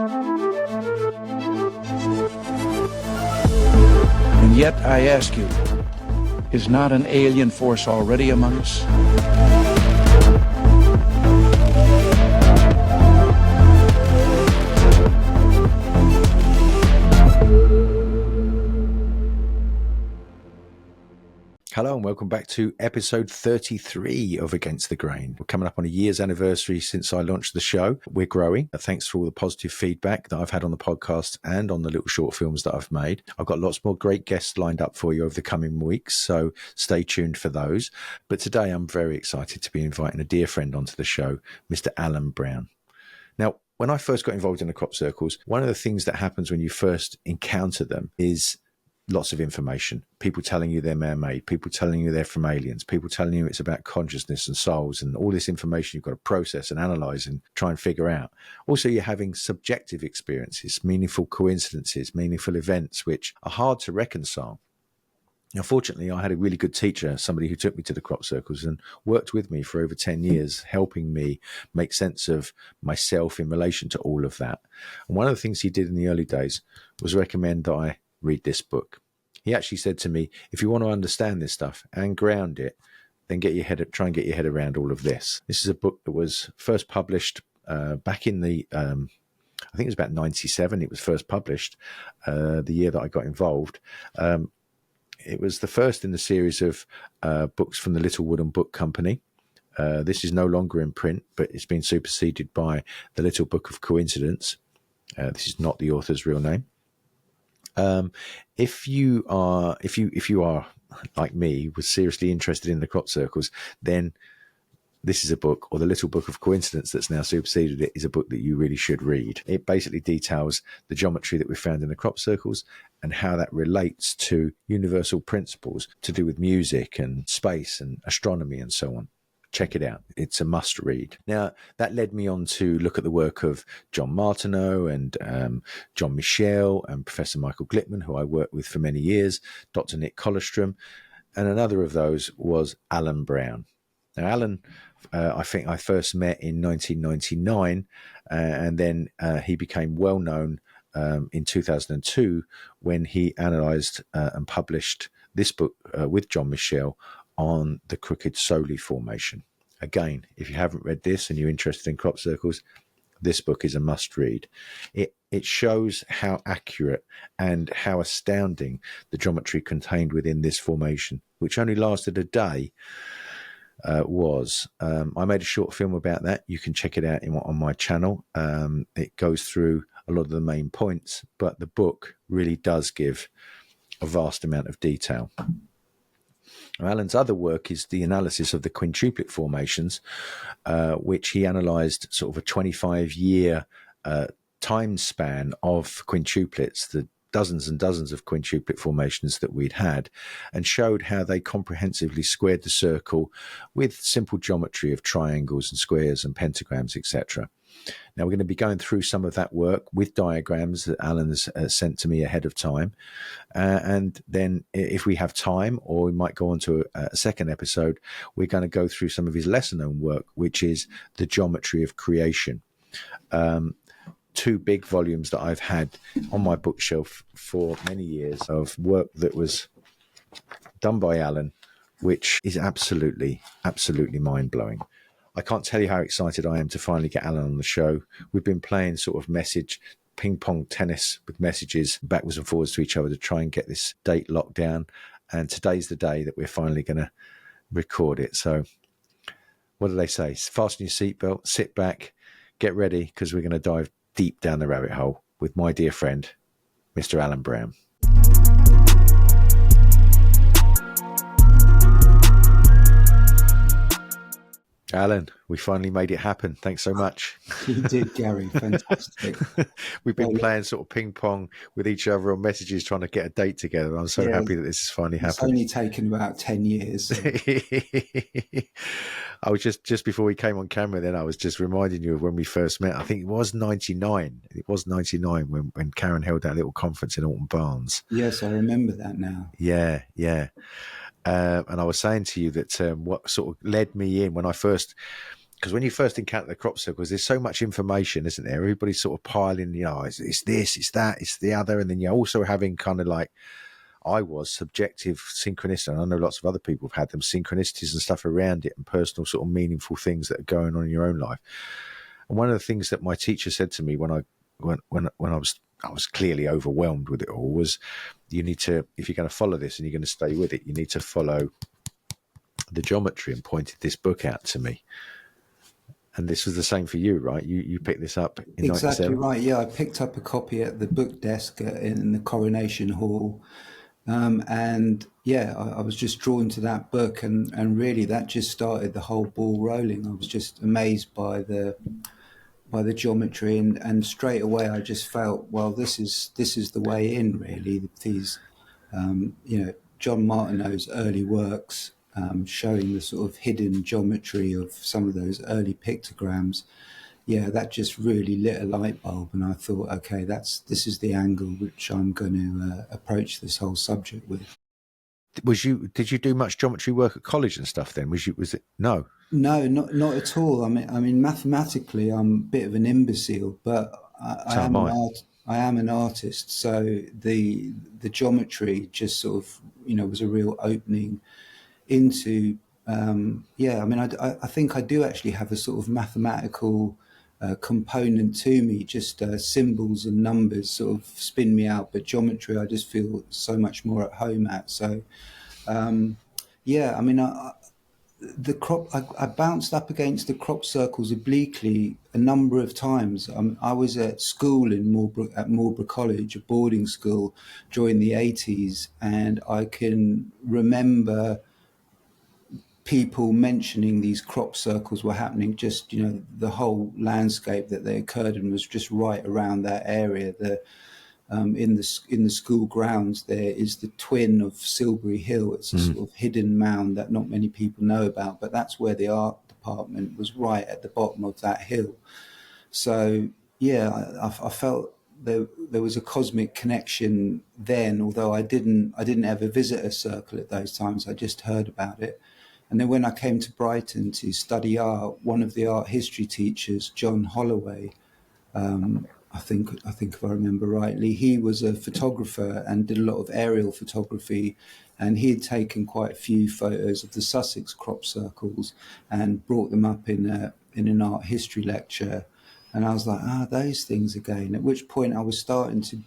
And yet, I ask you, is not an alien force already among us? Hello and welcome back to episode 33 of Against the Grain. We're coming up on a year's anniversary since I launched the show. We're growing. Thanks for all the positive feedback that I've had on the podcast and on the little short films that I've made. I've got lots more great guests lined up for you over the coming weeks, so stay tuned for those. But today I'm very excited to be inviting a dear friend onto the show, Mr. Allan Brown. Now, when I first got involved in the crop circles, one of the things that happens when you first encounter them is lots of information, people telling you they're man-made, people telling you they're from aliens, people telling you it's about consciousness and souls, and all this information you've got to process and analyze and try and figure out. Also, you're having subjective experiences, meaningful coincidences, meaningful events, which are hard to reconcile. Now, fortunately, I had a really good teacher, somebody who took me to the crop circles and worked with me for over 10 years, helping me make sense of myself in relation to all of that. And one of the things he did in the early days was recommend that I read this book. He actually said to me, if you want to understand this stuff and ground it, then try and get your head around all of this. This is a book that was first published back in the, I think it was about 97. It was first published the year that I got involved. It was the first in the series of books from the Little Wooden Book Company. This is no longer in print, but it's been superseded by the Little Book of Coincidence. This is not the author's real name. If you are like me, was seriously interested in the crop circles, then this is a book, or the Little Book of Coincidence that's now superseded it, is a book that you really should read. It basically details the geometry that we found in the crop circles and how that relates to universal principles to do with music and space and astronomy and so on. Check it out. It's a must read. Now, that led me on to look at the work of John Martineau and John Michel and Professor Michael Glickman, who I worked with for many years, Dr. Nick Collerstrom, and another of those was Allan Brown. Now, Allan, I think I first met in 1999, and then he became well known in 2002 when he analysed and published this book with John Michel on the Crooked Soli formation. Again, if you haven't read this and you're interested in crop circles, this book is a must read. It shows how accurate and how astounding the geometry contained within this formation, which only lasted a day, was. I made a short film about that. You can check it out on my channel. It goes through a lot of the main points, but the book really does give a vast amount of detail. Allan's other work is the analysis of the quintuplet formations, which he analysed sort of a 25-year time span of quintuplets, the dozens and dozens of quintuplet formations that we'd had, and showed how they comprehensively squared the circle with simple geometry of triangles and squares and pentagrams, etc. Now, we're going to be going through some of that work with diagrams that Allan has sent to me ahead of time. And then if we have time, or we might go on to a second episode, we're going to go through some of his lesser-known work, which is the geometry of creation. Two big volumes that I've had on my bookshelf for many years of work that was done by Allan, which is absolutely, absolutely mind-blowing. I can't tell you how excited I am to finally get Allan on the show. We've been playing sort of message ping-pong tennis with messages backwards and forwards to each other to try and get this date locked down. And today's the day that we're finally going to record it. So what do they say? Fasten your seatbelt, sit back, get ready, because we're going to dive deep down the rabbit hole with my dear friend, Mr. Allan Brown. Allan, we finally made it happen. Thanks so much. You did, Gary. Fantastic. We've been playing sort of ping pong with each other on messages, trying to get a date together. I'm so happy that this has finally happened. It's only taken about 10 years. So. I was just before we came on camera, then I was just reminding you of when we first met. I think it was 99. It was 99 when Karen held that little conference in Alton Barnes. Yes, I remember that now. Yeah. And I was saying to you that what sort of led me in when I first because when you first encounter the crop circles, there's so much information, isn't there? Everybody's sort of piling, it's this, it's that, it's the other. And then you're also having kind of like, I was subjective synchronicity, and I know lots of other people have had them, synchronicities and stuff around it and personal sort of meaningful things that are going on in your own life. And one of the things that my teacher said to me when I was clearly overwhelmed with it all was, you need to, if you're going to follow this and you're going to stay with it, you need to follow the geometry, and pointed this book out to me. And this was the same for you, right? You picked this up in Exactly 97? right. Yeah, I picked up a copy at the book desk in the Coronation Hall. And yeah, I was just drawn to that book, and really that just started the whole ball rolling. I was just amazed by the geometry, and straight away I just felt, well, this is the way in, really. These John Martineau's early works, showing the sort of hidden geometry of some of those early pictograms. Yeah, that just really lit a light bulb, and I thought, okay, this is the angle which I'm going to approach this whole subject with. Did you do much geometry work at college and stuff then? Was it no? No, not at all. I mean, mathematically, I'm a bit of an imbecile, but So am I. I am an artist. So the geometry just sort of, was a real opening into. I mean, I think I do actually have a sort of mathematical component to me. Just symbols and numbers sort of spin me out, but geometry I just feel so much more at home at. So, I mean, I bounced up against the crop circles obliquely a number of times. I was at school at Marlborough College, a boarding school, during the 80s, and I can remember people mentioning these crop circles were happening. Just the whole landscape that they occurred in was just right around that area. In the school grounds there is the twin of Silbury Hill. It's a sort of hidden mound that not many people know about, but that's where the art department was, right at the bottom of that hill. So yeah, I felt there was a cosmic connection then, although I didn't ever visit a circle at those times. I just heard about it. And then when I came to Brighton to study art, one of the art history teachers, John Holloway, I think if I remember rightly, he was a photographer and did a lot of aerial photography, and he had taken quite a few photos of the Sussex crop circles and brought them up in an art history lecture. And I was like, those things again. At which point I was starting to,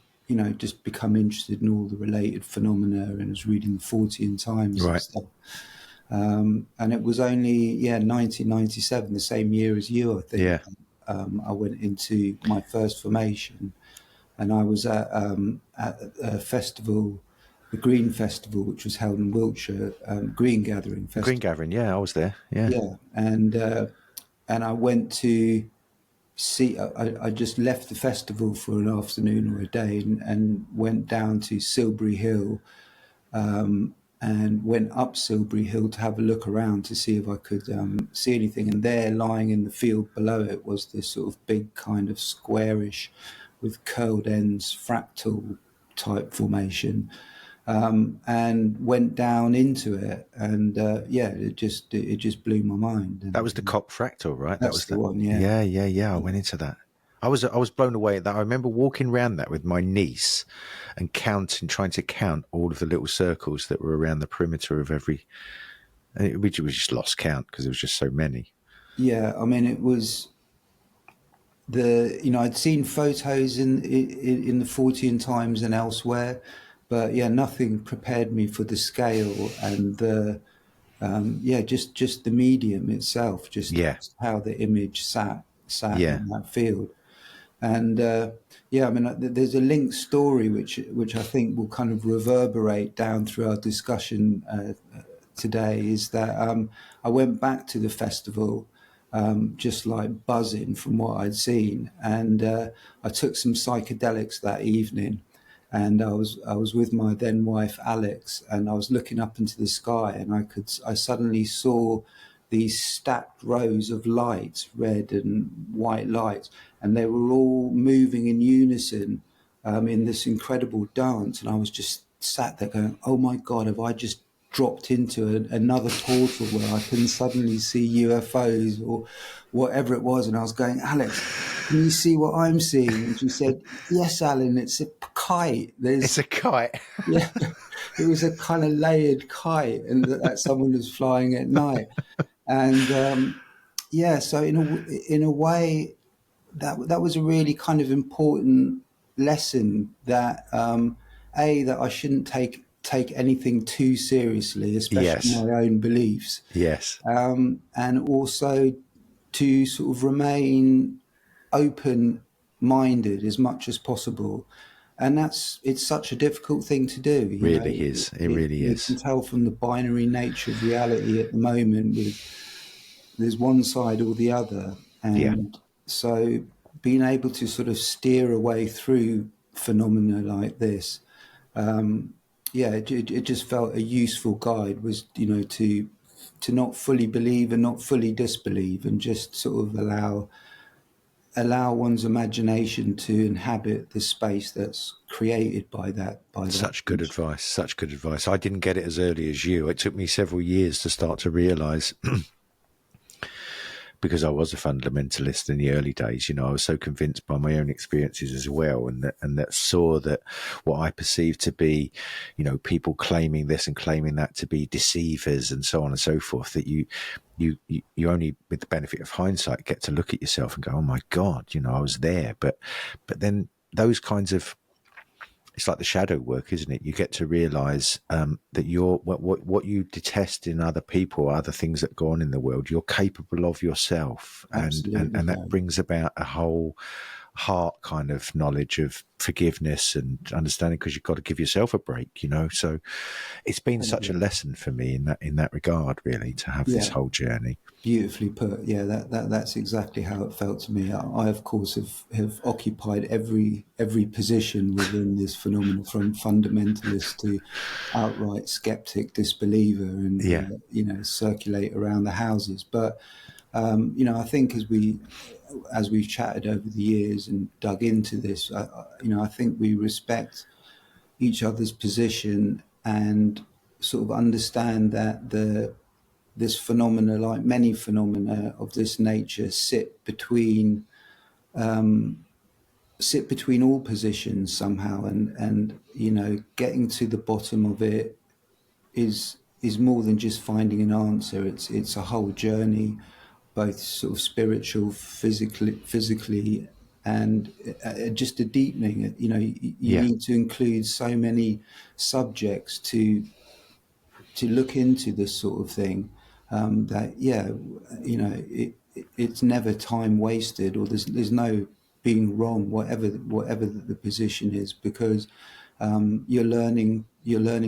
just become interested in all the related phenomena, and I was reading the Fortean Times and stuff. And it was only 1997, the same year as you, I think. Yeah. I went into my first formation, and I was at a festival, the Green Festival, which was held in Wiltshire, Green Gathering Festival. Green Gathering, yeah, I was there. Yeah. And I went to see. I just left the festival for an afternoon or a day, and went down to Silbury Hill. And went up Silbury Hill to have a look around to see if I could see anything. And there, lying in the field below it, was this sort of big kind of squarish with curled ends fractal type formation, and went down into it. And it just blew my mind. And That was the Cop fractal, right? That was the one, yeah. Yeah. I went into that. I was blown away at that. I remember walking around that with my niece and trying to count all of the little circles that were around the perimeter of every. And we just lost count because there was just so many. Yeah, I mean, it was I'd seen photos in the Fortean Times and elsewhere, but nothing prepared me for the scale and the just the medium itself, just how the image sat in that field. And I mean, there's a linked story which I think will kind of reverberate down through our discussion today. Is that I went back to the festival, just like buzzing from what I'd seen, and I took some psychedelics that evening, and I was with my then wife Alex, and I was looking up into the sky, and I suddenly saw these stacked rows of lights, red and white lights, and they were all moving in unison in this incredible dance. And I was just sat there going, oh my God, have I just dropped into another portal where I can suddenly see UFOs or whatever it was. And I was going, Alex, can you see what I'm seeing? And she said, yes, Alan, it's a kite. It's a kite. Yeah, it was a kind of layered kite, and that someone was flying at night. And so in a way, that was a really kind of important lesson that that I shouldn't take anything too seriously, especially Yes. my own beliefs, Yes. and also to sort of remain open-minded as much as possible. And it's such a difficult thing to do. It really is. It really you is. can tell from the binary nature of reality at the moment with there's one side or the other. And so being able to sort of steer a way through phenomena like this, it just felt a useful guide was, to not fully believe and not fully disbelieve, and just sort of allow one's imagination to inhabit the space that's created by that. Such good advice. Such good advice. I didn't get it as early as you. It took me several years to start to realise, because I was a fundamentalist in the early days. I was so convinced by my own experiences as well, and that saw that what I perceived to be, people claiming this and claiming that to be deceivers and so on and so forth, that you only, with the benefit of hindsight, get to look at yourself and go, oh my God, I was there. But then those kinds of, it's like the shadow work, isn't it? You get to realise that what you detest in other people, other things that go on in the world, you're capable of yourself, and that brings about a whole heart kind of knowledge of forgiveness and understanding, because you've got to give yourself a break, So it's been such a lesson for me in that regard, really, to have this whole journey. Beautifully put. Yeah, that's exactly how it felt to me. I of course have occupied every position within this phenomenon, from fundamentalist to outright skeptic, disbeliever, and circulate around the houses. But I think as we've chatted over the years and dug into this, I think we respect each other's position and sort of understand that this phenomena, like many phenomena of this nature, sit between all positions somehow, and getting to the bottom of it is more than just finding an answer. It's a whole journey, both sort of spiritual, physically, and just a deepening. You need to include so many subjects to look into this sort of thing. It's never time wasted, or there's no being wrong, whatever the position is, because you're learning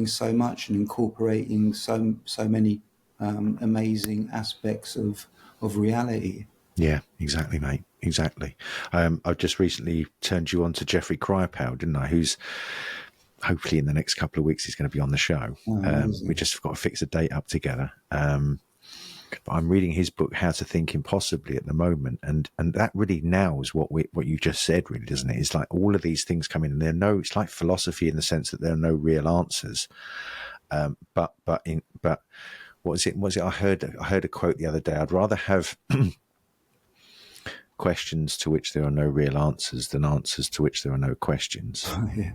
so much and incorporating so many amazing aspects of reality. Yeah, exactly, mate. Exactly. I've just recently turned you on to Jeffrey Crypal, didn't I? Who's hopefully in the next couple of weeks he's going to be on the show. We just got to fix a date up together. But I'm reading his book, How to Think Impossibly, at the moment, and that really nails what you just said, really, doesn't it? It's like all of these things come in, and it's like philosophy in the sense that there are no real answers. But what was it? I heard a quote the other day. I'd rather have questions to which there are no real answers than answers to which there are no questions. Yeah,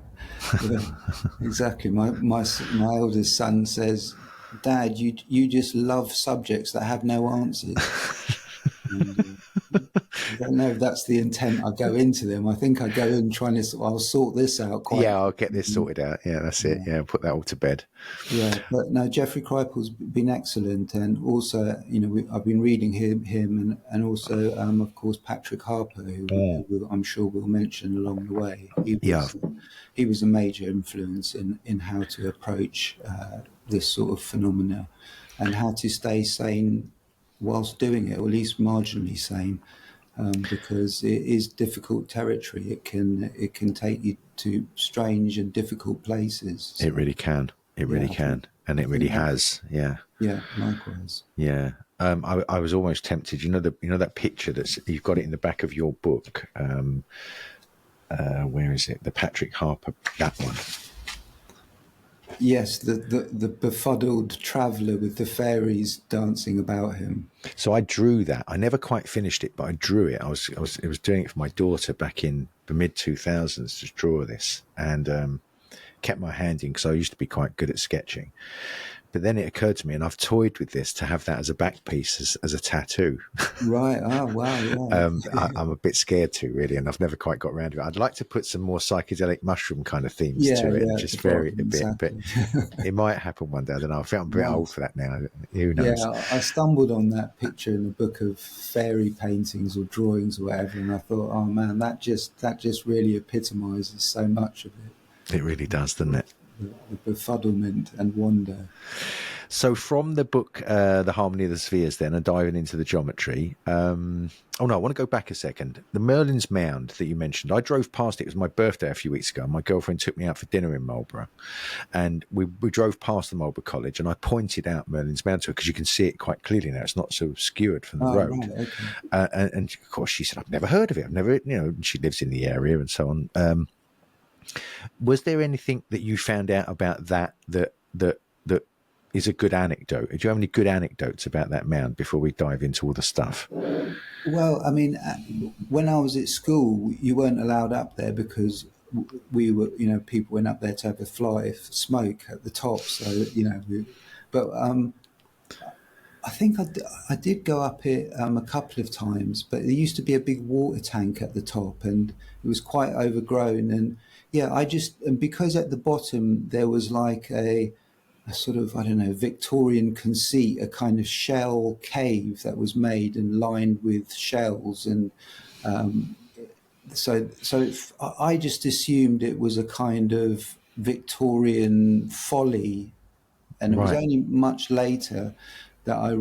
exactly. My eldest son says, "Dad, you just love subjects that have no answers." And, I don't know if that's the intent I go into them. I think I go in trying to, I'll sort this out. I'll get this sorted out. Yeah, that's it. Yeah, put that all to bed. Yeah, but no, Jeffrey Kripal's been excellent, and also, I've been reading him, and also, of course, Patrick Harper, who I'm sure we'll mention along the way. He was a major influence in how to approach this sort of phenomena, and how to stay sane whilst doing it, or at least marginally sane, because it is difficult territory. It can take you to strange and difficult places. It really can. It really can, and it really has. Yeah. Yeah. Likewise. Yeah. I was almost tempted. That picture you've got it in the back of your book. Where is it? The Patrick Harper, that one. Yes, the befuddled traveller with the fairies dancing about him. So I drew that. I never quite finished it, but I drew it. I was doing it for my daughter back in the mid 2000s to draw this, and kept my hand in because I used to be quite good at sketching. But then it occurred to me, and I've toyed with this to have that as a back piece, as a tattoo. Right. Oh, wow. Yeah. I'm a bit scared to, really, and I've never quite got around to it. I'd like to put some more psychedelic mushroom kind of themes Yeah. to it, and Yeah. At just the vary it a bottom, bit. But exactly. it might happen one day. I don't know. I feel I'm a bit old Nice. for that now. Who Yeah, knows? I stumbled on that picture in a book of fairy paintings or drawings or whatever, and I thought, oh man, that just really epitomises so much of it. It really does, doesn't it? The befuddlement and wonder. So from the book, The Harmony of the Spheres, then, and diving into the geometry. Oh no, I want to go back a second. The Merlin's Mound that you mentioned, I drove past it. It was my birthday a few weeks ago. My girlfriend took me out for dinner in Marlborough, and we drove past the Marlborough College, and I pointed out Merlin's Mound to her because you can see it quite clearly now. It's not so obscured from the Oh, road. right, okay. And of course, she said, "I've never heard of it. I've never, she lives in the area and so on." Was there anything that you found out about that is a good anecdote? Do you have any good anecdotes about that mound before we dive into all the stuff? Well, I mean, when I was at school, you weren't allowed up there because we were, people went up there to have a fly of smoke at the top. So, but I think I did go up it a couple of times, but there used to be a big water tank at the top and it was quite overgrown. And yeah, and because at the bottom there was like a sort of, I don't know, Victorian conceit, a kind of shell cave that was made and lined with shells. And I just assumed it was a kind of Victorian folly. And it was Right. only much later that I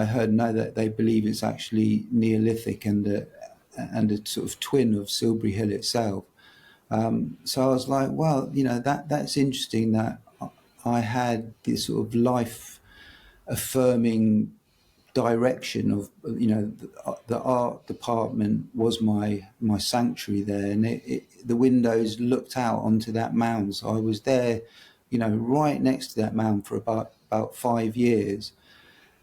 heard that they believe it's actually Neolithic and a sort of twin of Silbury Hill itself. So I was like, well, that's interesting that I had this sort of life affirming direction of, the art department was my sanctuary there, and the windows looked out onto that mound. So I was there, right next to that mound for about 5 years.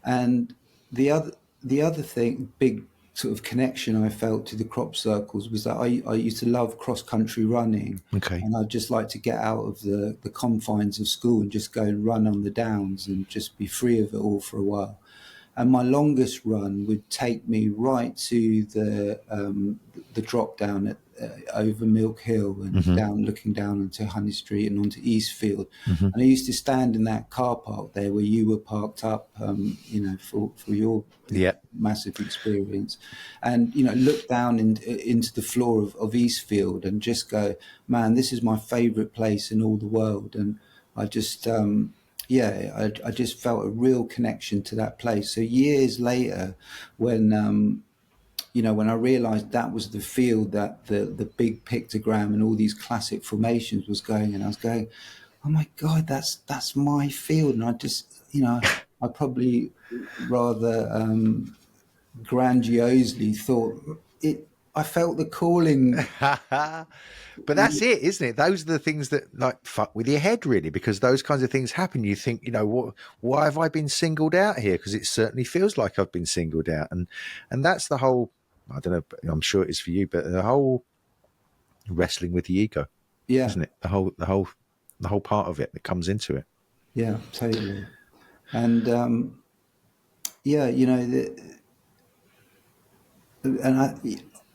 And the other thing, big sort of connection I felt to the crop circles was that I used to love cross country running, Okay. and I'd just like to get out of the confines of school and just go and run on the downs and just be free of it all for a while. And my longest run would take me right to the drop down over Milk Hill and looking down onto Honey Street and onto Eastfield. And I used to stand in that car park there where you were parked up, for your massive experience, and look down into the floor of Eastfield and just go, man, this is my favourite place in all the world. And I just I just felt a real connection to that place. So years later, when when I realised that was the field that the big pictogram and all these classic formations was going, and I was going, oh my God, that's my field. And I just, I probably rather grandiosely thought it. I felt the calling. But that's it, isn't it? Those are the things that like fuck with your head, really, because those kinds of things happen. You think, why have I been singled out here? Because it certainly feels like I've been singled out, and that's the whole. I don't know. I'm sure it is for you, but the whole wrestling with the ego, Yeah, isn't it? The whole part of it that comes into it. yeah, totally. And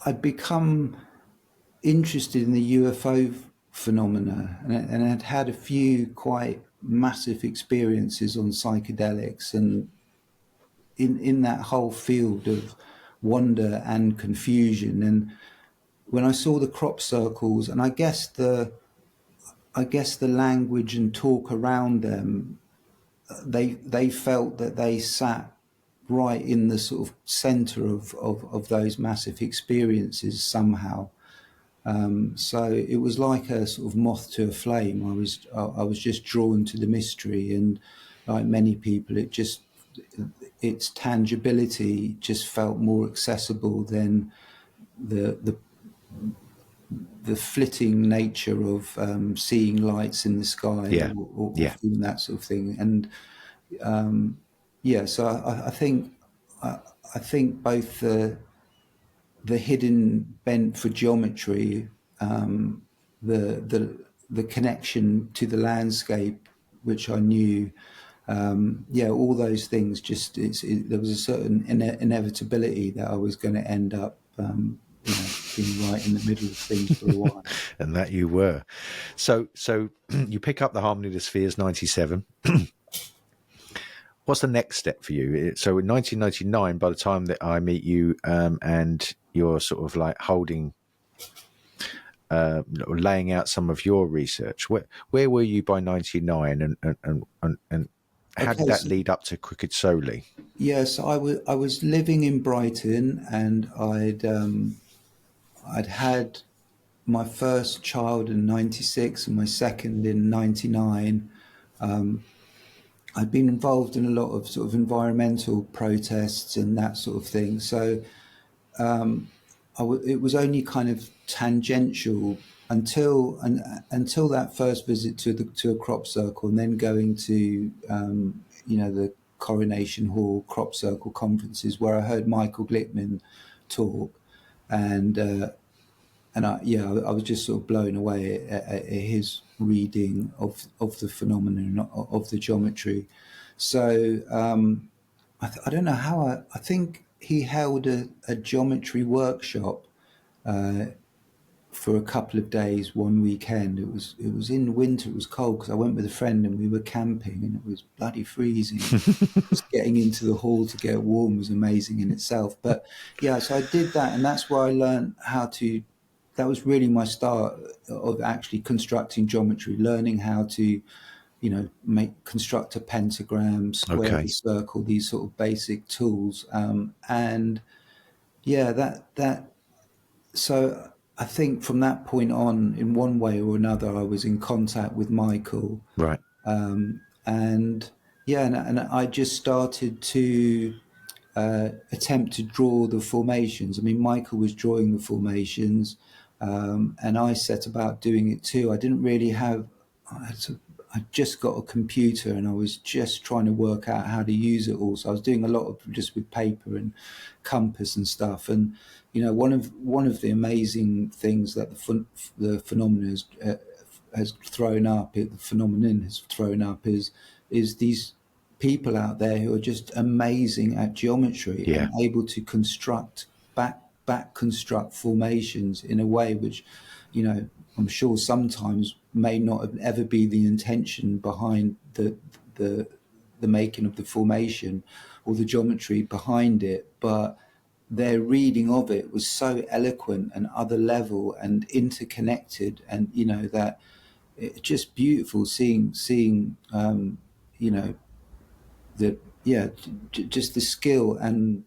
I'd become interested in the UFO phenomena, and I'd had a few quite massive experiences on psychedelics, and in that whole field of wonder and confusion. And when I saw the crop circles, and I guess the language and talk around them, they felt that they sat right in the sort of center of those massive experiences somehow. So it was like a sort of moth to a flame. I was just drawn to the mystery, and like many people, its tangibility just felt more accessible than the the flitting nature of seeing lights in the sky, Yeah. or Yeah. feeling that sort of thing. And so I think both the hidden bent for geometry, the connection to the landscape, which I knew, all those things. There was a certain inevitability that I was going to end up, being right in the middle of things for a while. And that you were. So you pick up the Harmony of the Spheres 97. What's the next step for you? So in 1999, by the time that I meet you, and you're sort of like holding, laying out some of your research, where were you by 99, and how did that lead up to Crooked Solely? Yes, I was living in Brighton, and I'd had my first child in 96 and my second in 99. I'd been involved in a lot of sort of environmental protests and that sort of thing. So it was only kind of tangential until that first visit to a crop circle, and then going to the Coronation Hall crop circle conferences, where I heard Michael Glickman talk, and I was just sort of blown away at his reading of the phenomenon of the geometry. So I don't know how. I think he held a geometry workshop for a couple of days one weekend. It was in winter. It was cold because I went with a friend and we were camping, and it was bloody freezing. Just getting into the hall to get warm was amazing in itself. But yeah, so I did that, and that's where I learned how to. That was really my start of actually constructing geometry, learning how to, construct a pentagram, square, Okay. the circle, these sort of basic tools. And yeah, that. So I think from that point on, in one way or another, I was in contact with Michael. Right. And I just started to attempt to draw the formations. I mean, Michael was drawing the formations, and I set about doing it too. I didn't really have. I just got a computer, and I was just trying to work out how to use it all. So I was doing a lot of just with paper and compass and stuff. And one of the amazing things that the phenomenon has thrown up, the phenomenon has thrown up, is these people out there who are just amazing at geometry, Yeah. and able to back construct formations in a way which, I'm sure sometimes may not have ever be the intention behind the making of the formation or the geometry behind it, but their reading of it was so eloquent and other level and interconnected, and that it's just beautiful seeing just the skill and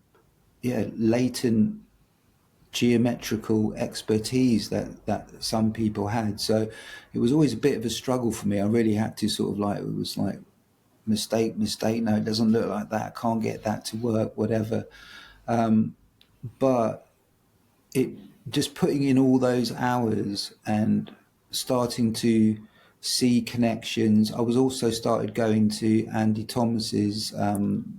latent geometrical expertise that some people had. So it was always a bit of a struggle for me. I really had to sort of it was like mistake, no, it doesn't look like that, I can't get that to work, whatever. But it just putting in all those hours and starting to see connections. I was also started going to Andy Thomas's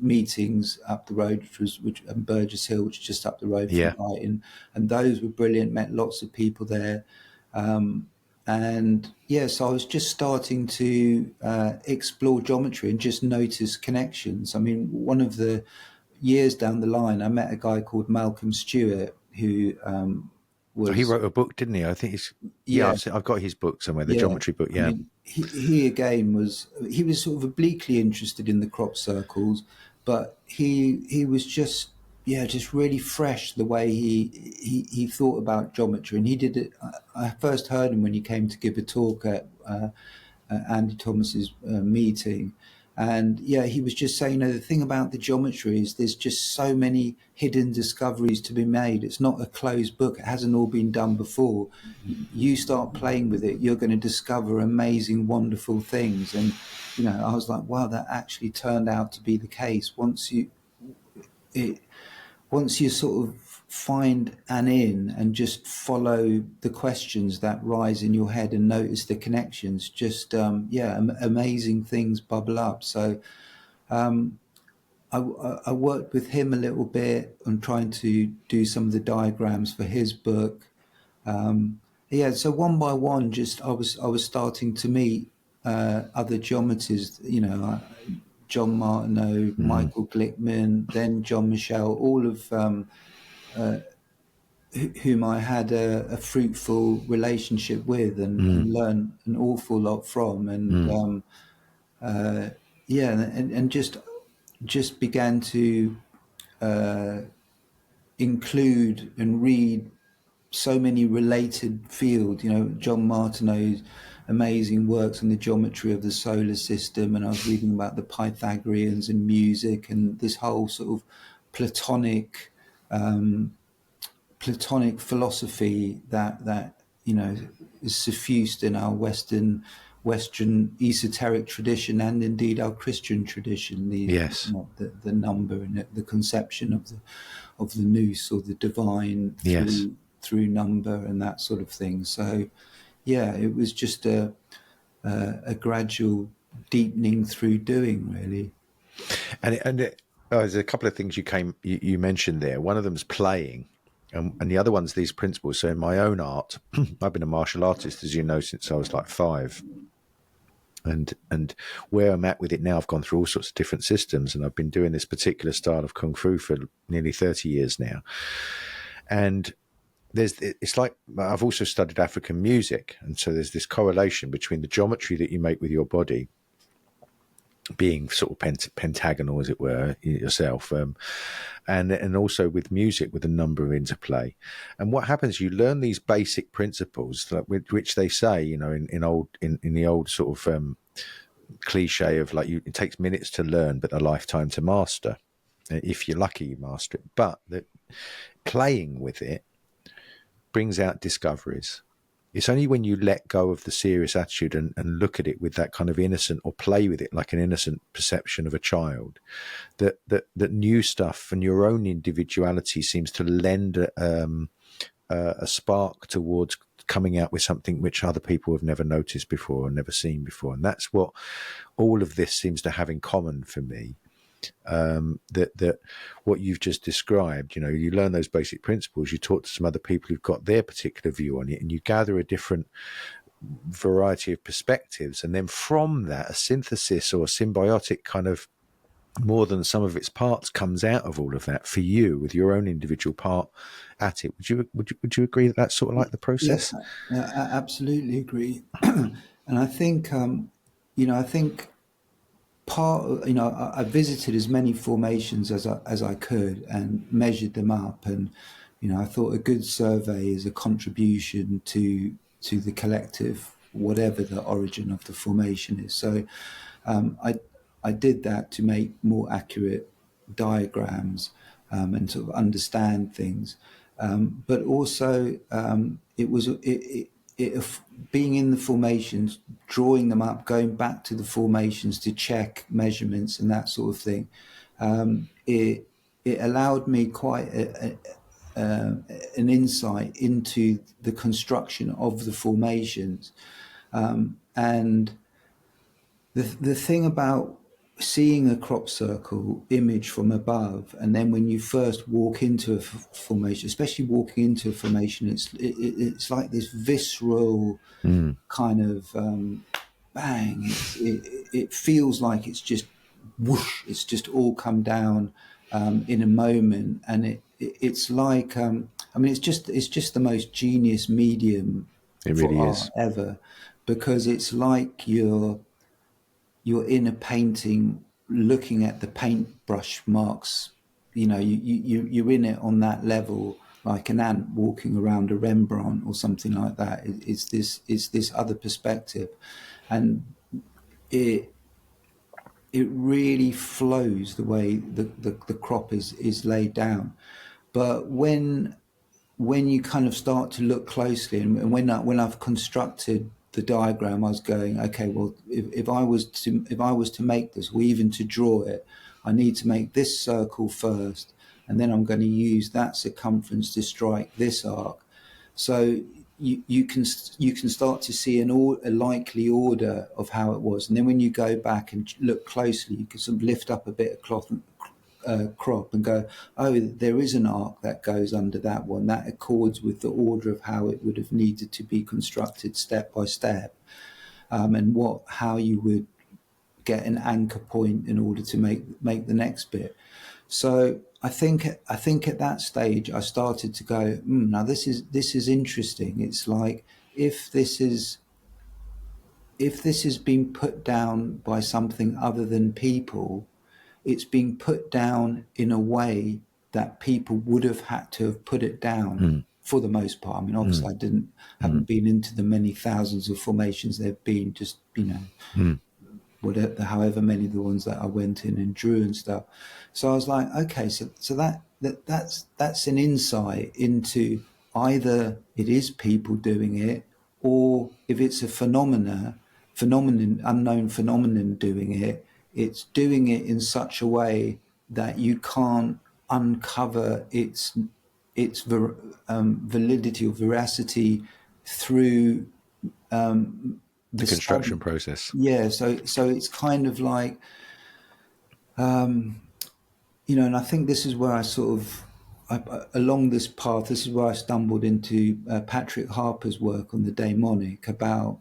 meetings up the road, which Burgess Hill, which is just up the road from Brighton, and those were brilliant. Met lots of people there, and so I was just starting to explore geometry and just notice connections. I mean, one of the years down the line, I met a guy called Malcolm Stewart, who was... He wrote a book, didn't he? I think it's... Yeah. I've got his book somewhere, the geometry book, I mean, he again was sort of obliquely interested in the crop circles, but he was just really fresh the way he thought about geometry. And he did it... I first heard him when he came to give a talk at Andy Thomas's meeting. And he was just saying, the thing about the geometry is there's just so many hidden discoveries to be made. It's not a closed book. It hasn't all been done before. You start playing with it, you're going to discover amazing, wonderful things. And, I was like, wow, that actually turned out to be the case. Once you sort of find an in and just follow the questions that rise in your head and notice the connections. Just amazing things bubble up. So I worked with him a little bit on trying to do some of the diagrams for his book. So one by one, just I was starting to meet other geometers, John Martineau, Michael Glickman, then John Michel, all of whom I had a fruitful relationship with and learned an awful lot from, and and just began to include and read so many related fields. John Martineau's amazing works on the geometry of the solar system, and I was reading about the Pythagoreans and music and this whole sort of Platonic philosophy that is suffused in our Western esoteric tradition, and indeed our Christian tradition. The number and the conception of the nous, or the divine through number and that sort of thing. So it was just a gradual deepening through doing, really. And there's a couple of things you mentioned there. One of them's playing, and the other one's these principles. So in my own art, I've been a martial artist, as you know, since I was like 5. And where I'm at with it now, I've gone through all sorts of different systems, and I've been doing this particular style of Kung Fu for nearly 30 years now. And it's like, I've also studied African music, and so there's this correlation between the geometry that you make with your body being sort of pentagonal, as it were, yourself, and also with music, with a number of interplay. And what happens, you learn these basic principles, which they say, in the old sort of cliche of like, it takes minutes to learn, but a lifetime to master. If you're lucky, you master it. But playing with it brings out discoveries. It's only when you let go of the serious attitude and look at it with that kind of innocent, or play with it like an innocent perception of a child, that new stuff and your own individuality seems to lend a spark towards coming out with something which other people have never noticed before or never seen before. And that's what all of this seems to have in common for me. That what you've just described, you learn those basic principles, you talk to some other people who've got their particular view on it, and you gather a different variety of perspectives, and then from that a synthesis or a symbiotic kind of more than some of its parts comes out of all of that for you, with your own individual part at it. Would you agree that that's sort of like the process? Yes, I absolutely agree. And I think I think I visited as many formations as I could and measured them up, and I thought a good survey is a contribution to the collective, whatever the origin of the formation is. So I did that to make more accurate diagrams and sort of understand things, but also being in the formations, drawing them up, going back to the formations to check measurements and that sort of thing. It allowed me quite an insight into the construction of the formations. And the thing about seeing a crop circle image from above, and then when you first walk into a formation, especially walking into a formation, it's like this visceral kind of bang. It feels like it's just whoosh. It's just all come down in a moment, and it's like it's just the most genius medium It for really art is ever, because it's like you're in a painting looking at the paintbrush marks. You're in it on that level, like an ant walking around a Rembrandt or something like that. It's this other perspective, and it really flows the way the crop is laid down. But when you kind of start to look closely, and when I've constructed the diagram, I was going, okay, well, if I was to make this, or even to draw it, I need to make this circle first, and then I'm going to use that circumference to strike this arc. So you can start to see a likely order of how it was, and then when you go back and look closely, you can sort of lift up a bit of cloth and crop and go, oh, there is an arc that goes under that one that accords with the order of how it would have needed to be constructed step by step, and how you would get an anchor point in order to make the next bit. So I think at that stage I started to go, now this is interesting. It's like if this has been put down by something other than people, it's being put down in a way that people would have had to have put it down for the most part. I mean, obviously I haven't been into the many thousands of formations there've been, just, whatever, however many of the ones that I went in and drew and stuff. So I was like, okay, so that's an insight into either it is people doing it, or if it's a unknown phenomenon doing it, it's doing it in such a way that you can't uncover its validity or veracity through the construction process. Yeah, so it's kind of like, and I think this is where I sort of, along this path, this is where I stumbled into Patrick Harper's work on the Daemonic, about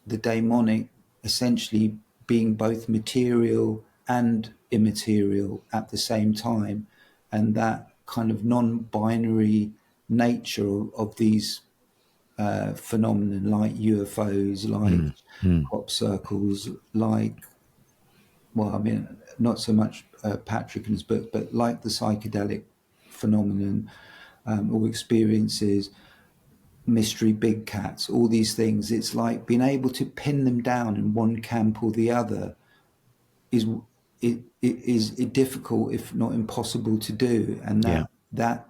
the Daemonic essentially being both material and immaterial at the same time, and that kind of non-binary nature of these phenomenon, like UFOs, like crop circles, like, well, I mean, not so much Patrick in his book, but like the psychedelic phenomenon, or experiences, mystery big cats, all these things. It's like being able to pin them down in one camp or the other is difficult, if not impossible, to do, and that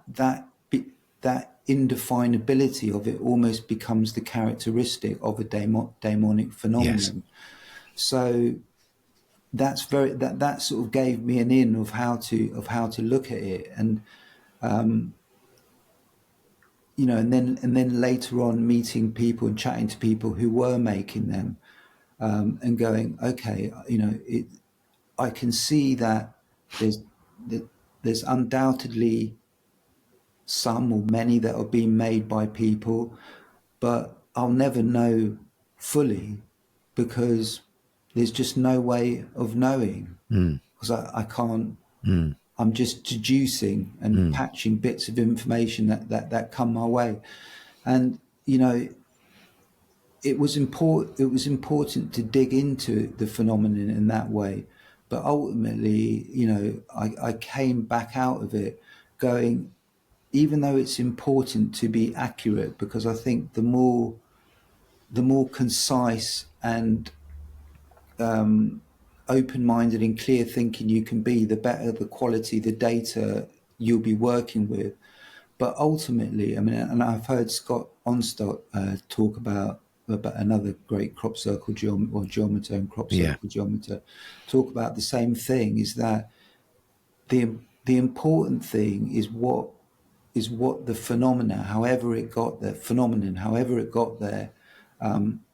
indefinability of it almost becomes the characteristic of a daemonic phenomenon. Yes. So that's that sort of gave me an in of how to look at it, and and then later on meeting people and chatting to people who were making them, and going, okay, I can see that there's undoubtedly some or many that are being made by people, but I'll never know fully because there's just no way of knowing, because I can't. I'm just deducing and patching bits of information that come my way, and it was important to dig into the phenomenon in that way, but ultimately, I came back out of it going, even though it's important to be accurate, because I think the more concise and open-minded and clear thinking you can be, the better the quality the data you'll be working with. But ultimately, I mean, and I've heard Scott Onstott talk about another great crop circle geometer and crop circle geometer, talk about the same thing, is that the important thing is what the phenomenon, however it got there,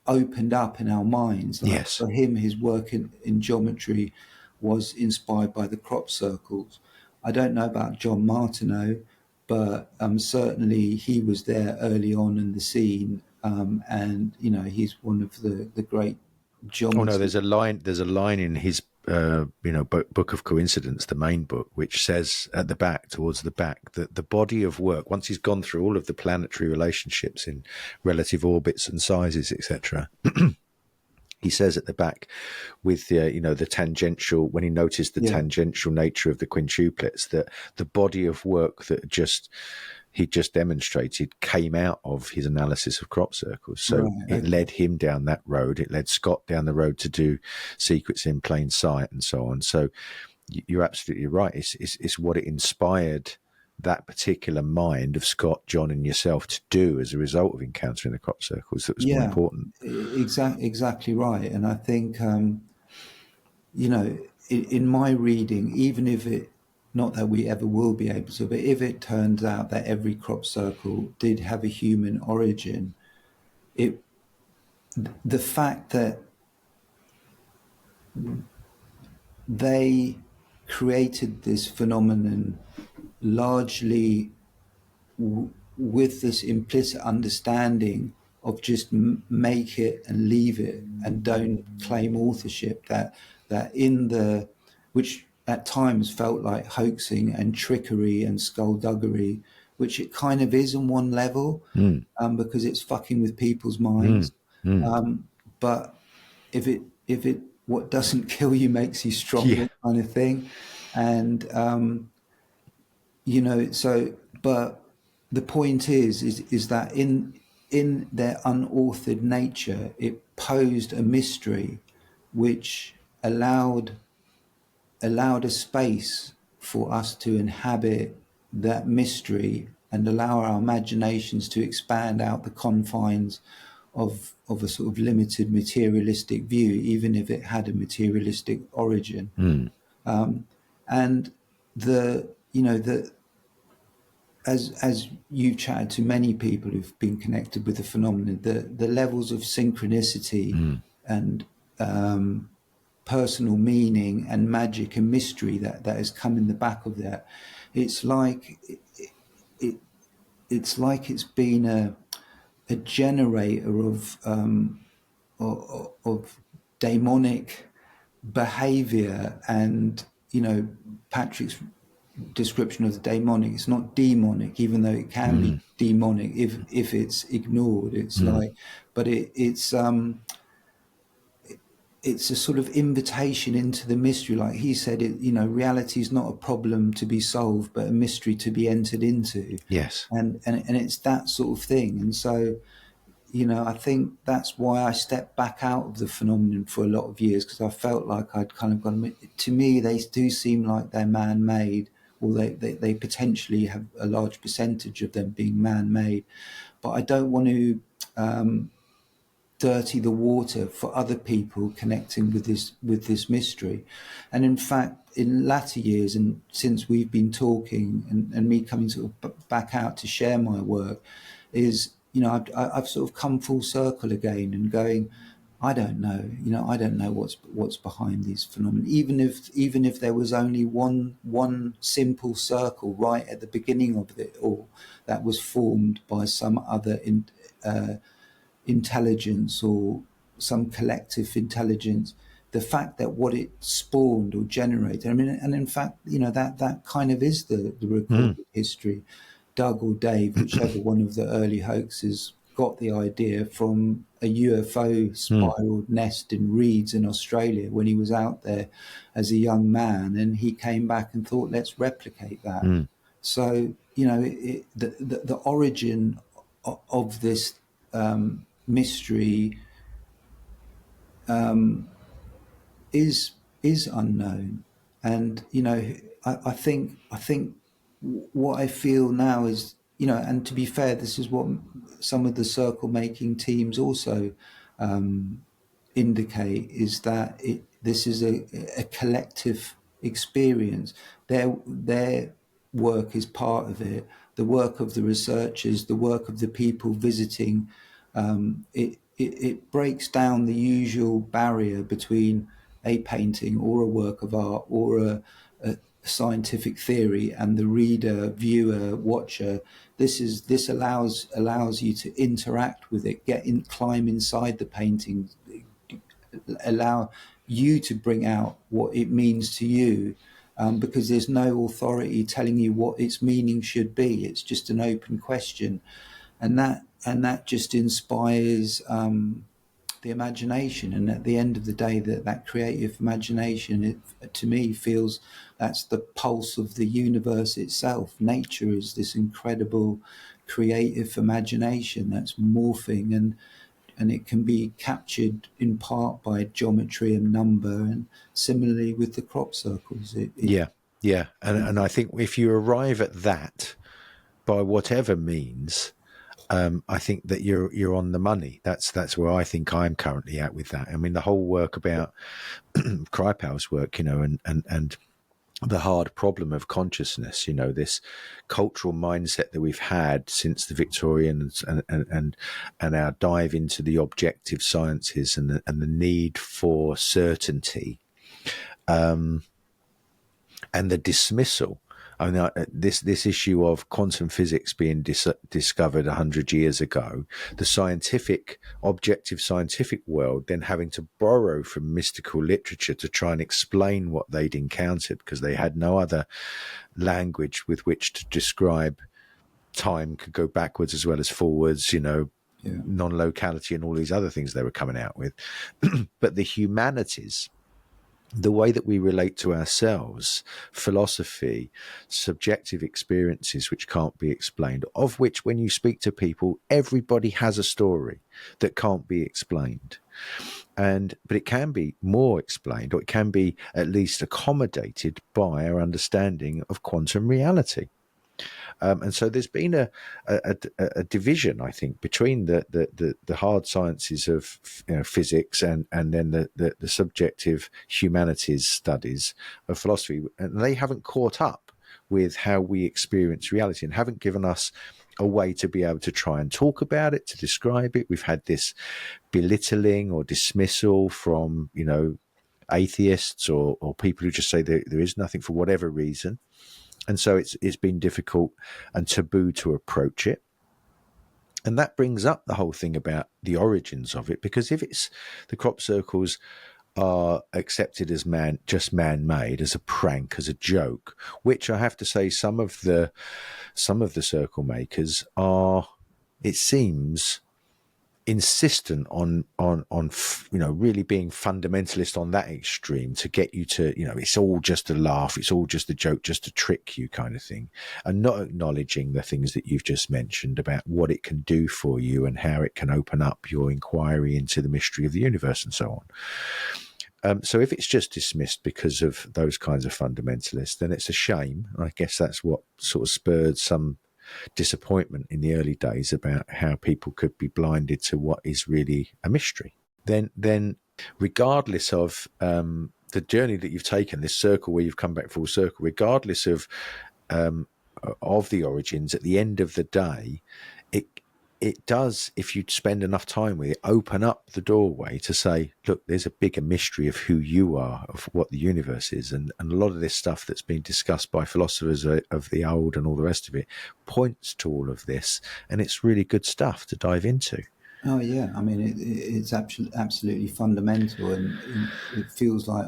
opened up in our minds. Like, yes. For him, his work in geometry was inspired by the crop circles. I don't know about John Martineau, but certainly he was there early on in the scene, and he's one of the great geometers. Oh no, there's a line in his Book of Coincidence, the main book, which says at the back, towards the back, that the body of work, once he's gone through all of the planetary relationships in relative orbits and sizes, etc., he says at the back, with the tangential, when he noticed the tangential nature of the quintuplets, that the body of work that he just demonstrated came out of his analysis of crop circles. So it led him down that road. It led Scott down the road to do secrets in plain sight and so on. So you're absolutely right. It's what it inspired that particular mind of Scott, John, and yourself to do as a result of encountering the crop circles that was more important. Exactly right. And I think, in my reading, even if it not that we ever will be able to, but if it turns out that every crop circle did have a human origin, the fact that they created this phenomenon largely with this implicit understanding of just make it and leave it and don't claim authorship, that in the, which at times felt like hoaxing and trickery and skullduggery, which it kind of is on one level, because it's fucking with people's minds. But if it what doesn't kill you makes you stronger, kind of thing. And so, but the point is that in their unauthored nature, it posed a mystery which allowed a space for us to inhabit that mystery and allow our imaginations to expand out the confines of a sort of limited materialistic view, even if it had a materialistic origin. And as you've chatted to many people who've been connected with the phenomenon, the levels of synchronicity and personal meaning and magic and mystery that has come in the back of that, it's like it's been a generator of daemonic behavior. And Patrick's description of the daemonic, it's not demonic, even though it can be demonic if it's ignored. It's like, but it's a sort of invitation into the mystery. Like he said, reality is not a problem to be solved, but a mystery to be entered into. Yes. And it's that sort of thing. And so, I think that's why I stepped back out of the phenomenon for a lot of years, because I felt like I'd kind of gone, to me, they do seem like they're man-made, or they potentially have a large percentage of them being man-made. But I don't want to dirty the water for other people connecting with this mystery. And in fact, in latter years, and since we've been talking, and me coming sort of back out to share my work, is I've sort of come full circle again and going, I don't know, I don't know what's behind these phenomena. Even if there was only one simple circle right at the beginning of it all that was formed by some other intelligence or some collective intelligence, the fact that what it spawned or generated, and in fact, that kind of is the recorded history. Doug or Dave, whichever one of the early hoaxers, got the idea from a UFO spiraled nest in reeds in Australia when he was out there as a young man, and he came back and thought, let's replicate that. So the origin of this mystery is unknown. And I think what I feel now is, and to be fair, this is what some of the circle making teams also indicate, is that this is a collective experience. Their work is part of it. The work of the researchers, the work of the people visiting, it breaks down the usual barrier between a painting or a work of art or a scientific theory and the reader, viewer, watcher. This allows you to interact with it, climb inside the painting, allow you to bring out what it means to you, because there's no authority telling you what its meaning should be. It's just an open question, and that just inspires the imagination. And at the end of the day, that creative imagination, to me, feels that's the pulse of the universe itself. Nature is this incredible creative imagination that's morphing, and it can be captured in part by geometry and number, and similarly with the crop circles. And I think if you arrive at that by whatever means, I think that you're on the money. That's where I think I'm currently at with that. I mean, the whole work about Krypau's work, and the hard problem of consciousness, this cultural mindset that we've had since the Victorians, and our dive into the objective sciences, and the need for certainty, and the dismissal. I mean, this issue of quantum physics being discovered 100 years ago, the objective scientific world then having to borrow from mystical literature to try and explain what they'd encountered, because they had no other language with which to describe time could go backwards as well as forwards, non-locality and all these other things they were coming out with. But the humanities, the way that we relate to ourselves, philosophy, subjective experiences which can't be explained, of which when you speak to people, everybody has a story that can't be explained. But it can be more explained, or it can be at least accommodated by our understanding of quantum reality. And so there's been a division, I think, between the hard sciences of physics and then the subjective humanities studies of philosophy, and they haven't caught up with how we experience reality, and haven't given us a way to be able to try and talk about it, to describe it. We've had this belittling or dismissal from atheists or people who just say there is nothing for whatever reason. And so it's been difficult and taboo to approach it. And that brings up the whole thing about the origins of it, because if it's the crop circles are accepted as just man-made, as a prank, as a joke, which I have to say some of the circle makers are, it seems, insistent on really being fundamentalist on that extreme, to get you to it's all just a laugh, it's all just a joke, just to trick you, kind of thing, and not acknowledging the things that you've just mentioned about what it can do for you and how it can open up your inquiry into the mystery of the universe and so on. So if it's just dismissed because of those kinds of fundamentalists, then it's a shame. I guess that's what sort of spurred some disappointment in the early days about how people could be blinded to what is really a mystery. Then regardless of the journey that you've taken, this circle where you've come back full circle, regardless of the origins, at the end of the day, it does, if you spend enough time with it, open up the doorway to say, look, there's a bigger mystery of who you are, of what the universe is. And a lot of this stuff that's been discussed by philosophers of the old and all the rest of it points to all of this. And it's really good stuff to dive into. Oh, yeah. I mean, it's absolutely fundamental. And it feels like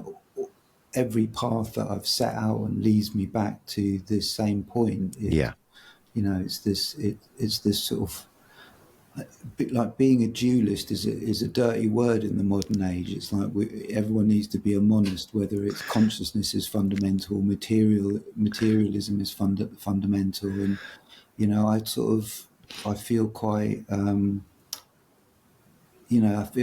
every path that I've set out and leads me back to this same point. It's this sort of, like being a dualist is a dirty word in the modern age. It's like everyone needs to be a monist, whether it's consciousness is fundamental, materialism is fundamental, and I feel quite I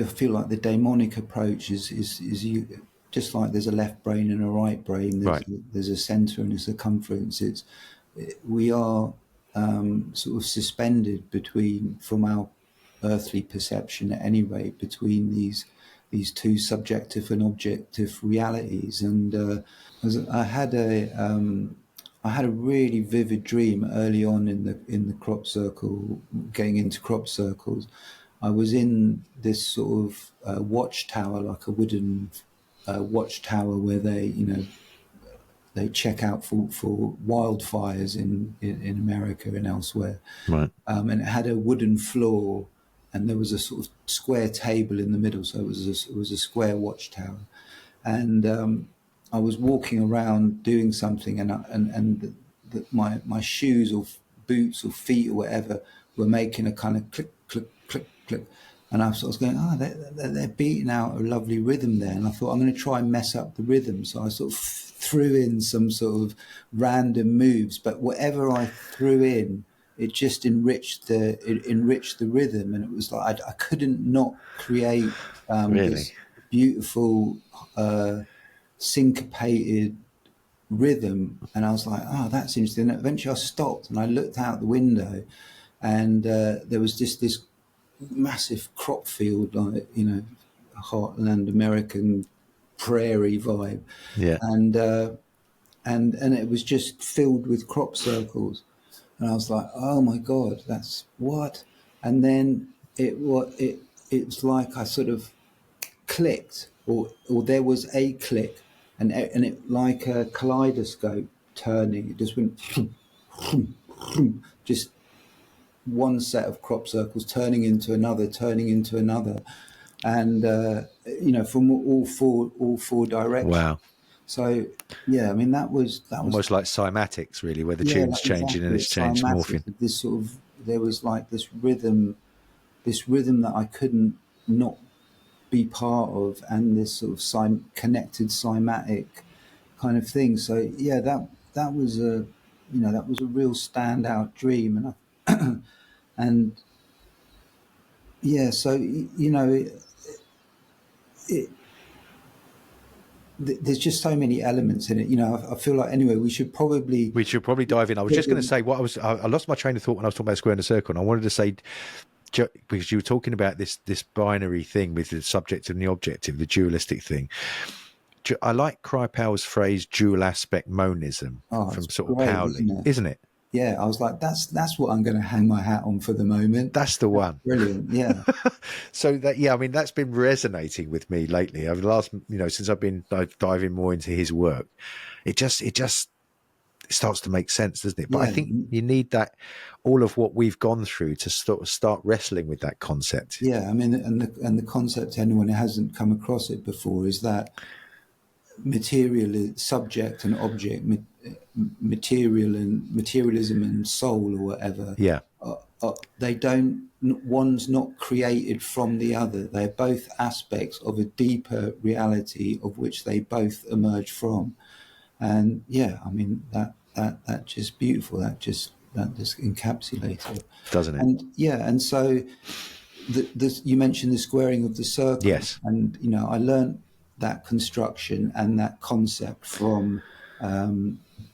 feel like the Daemonic approach is you, just like there's a left brain and a right brain, there's a center and a circumference. We are sort of suspended from our earthly perception at any rate, between these two subjective and objective realities. And I had a really vivid dream early on in the crop circle, getting into crop circles. I was in this sort of watchtower, like a wooden watchtower, where they check out for wildfires in America and elsewhere. Right. And it had a wooden floor, and there was a sort of square table in the middle. So it was a square watchtower. And I was walking around doing something, and my shoes or boots or feet or whatever were making a kind of click, click, click, click. And I was going, they're beating out a lovely rhythm there. And I thought, I'm going to try and mess up the rhythm. So I sort of threw in some sort of random moves, but whatever I threw in, it just enriched the rhythm. And it was like I couldn't not create Really? this beautiful syncopated rhythm. And I was like, that's interesting. And eventually I stopped and I looked out the window, and there was just this massive crop field, like heartland American prairie vibe. Yeah. And and it was just filled with crop circles, and I was like, oh my god, that's what. And then it was like I sort of clicked, or there was a click, and it like a kaleidoscope turning. It just went just one set of crop circles turning into another, and from all four directions. Wow. So yeah, I mean that was Almost like cymatics, really, where the yeah, tune's like, changing and exactly. it's It's changed, cymatics. morphing. This sort of, there was like this rhythm that I couldn't not be part of, and this sort of connected cymatic kind of thing. So yeah, that was a real standout dream, and yeah, so there's just so many elements in it. I feel like anyway we should probably dive in. I was just going to say I lost my train of thought when I was talking about square and a circle, and I wanted to say, because you were talking about this binary thing with the subjective and the objective, the dualistic thing. I like Kripal's phrase dual aspect monism from sort of great, Pauli, isn't it? Yeah, I was like, that's what I'm going to hang my hat on for the moment. That's the one. Brilliant, yeah. So that, I mean, that's been resonating with me lately over the last, since I've been diving more into his work. It just starts to make sense, doesn't it? But I think you need that, all of what we've gone through to start wrestling with that concept. Yeah, I mean, and the concept, anyone who hasn't come across it before, is that subject and object, material and materialism and soul or whatever. Yeah, they don't. One's not created from the other. They're both aspects of a deeper reality of which they both emerge from. And yeah, I mean that just beautiful. That just encapsulates it, doesn't it? And yeah, and so you mentioned the squaring of the circle. Yes, and I learned that construction and that concept from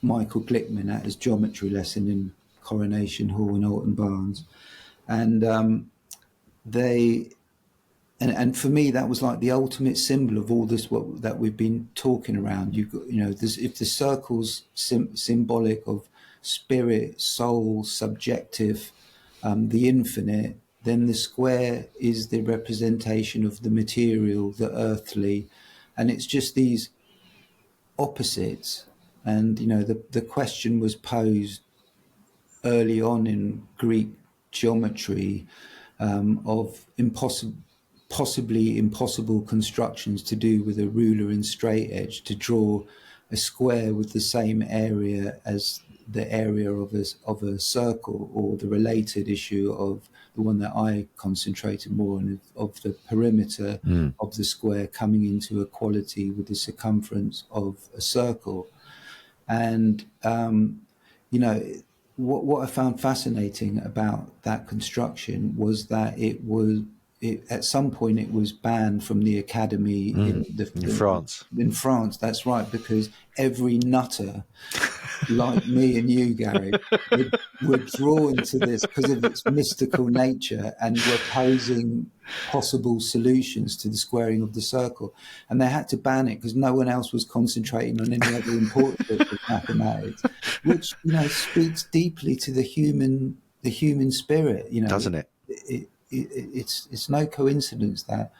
Michael Glickman at his geometry lesson in Coronation Hall in Alton Barnes, and and for me that was like the ultimate symbol of all this that we've been talking around. You've got, if the circle's symbolic of spirit, soul, subjective, the infinite, then the square is the representation of the material, the earthly, and it's just these opposites. And the question was posed early on in Greek geometry of possibly impossible constructions to do with a ruler and straight edge, to draw a square with the same area as the area of a circle, or the related issue of the one that I concentrated more on, of the perimeter of the square coming into equality with the circumference of a circle. And what I found fascinating about that construction was that at some point it was banned from the academy in France. In France, that's right, because every nutter like me and you, Gary, were drawn to this because of its mystical nature, and were posing possible solutions to the squaring of the circle. And they had to ban it because no one else was concentrating on any other important bit of mathematics, which speaks deeply to the human spirit. Doesn't it? It's no coincidence that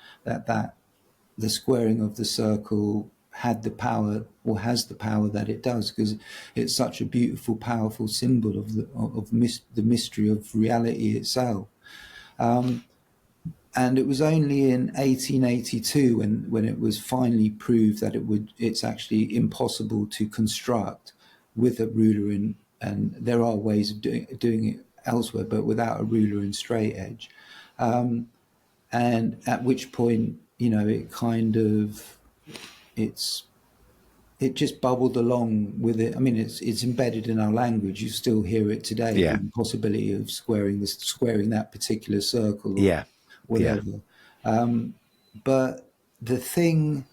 the squaring of the circle had the power, or has the power that it does, because it's such a beautiful, powerful symbol of the mystery of reality itself. And it was only in 1882 when it was finally proved that it's actually impossible to construct with a ruler and there are ways of doing it elsewhere, but without a ruler and straight edge. And at which point, it kind of, it just bubbled along with it. I mean, it's embedded in our language. You still hear it today. Yeah. The possibility of squaring that particular circle. Yeah. Whatever. Yeah. But the thing,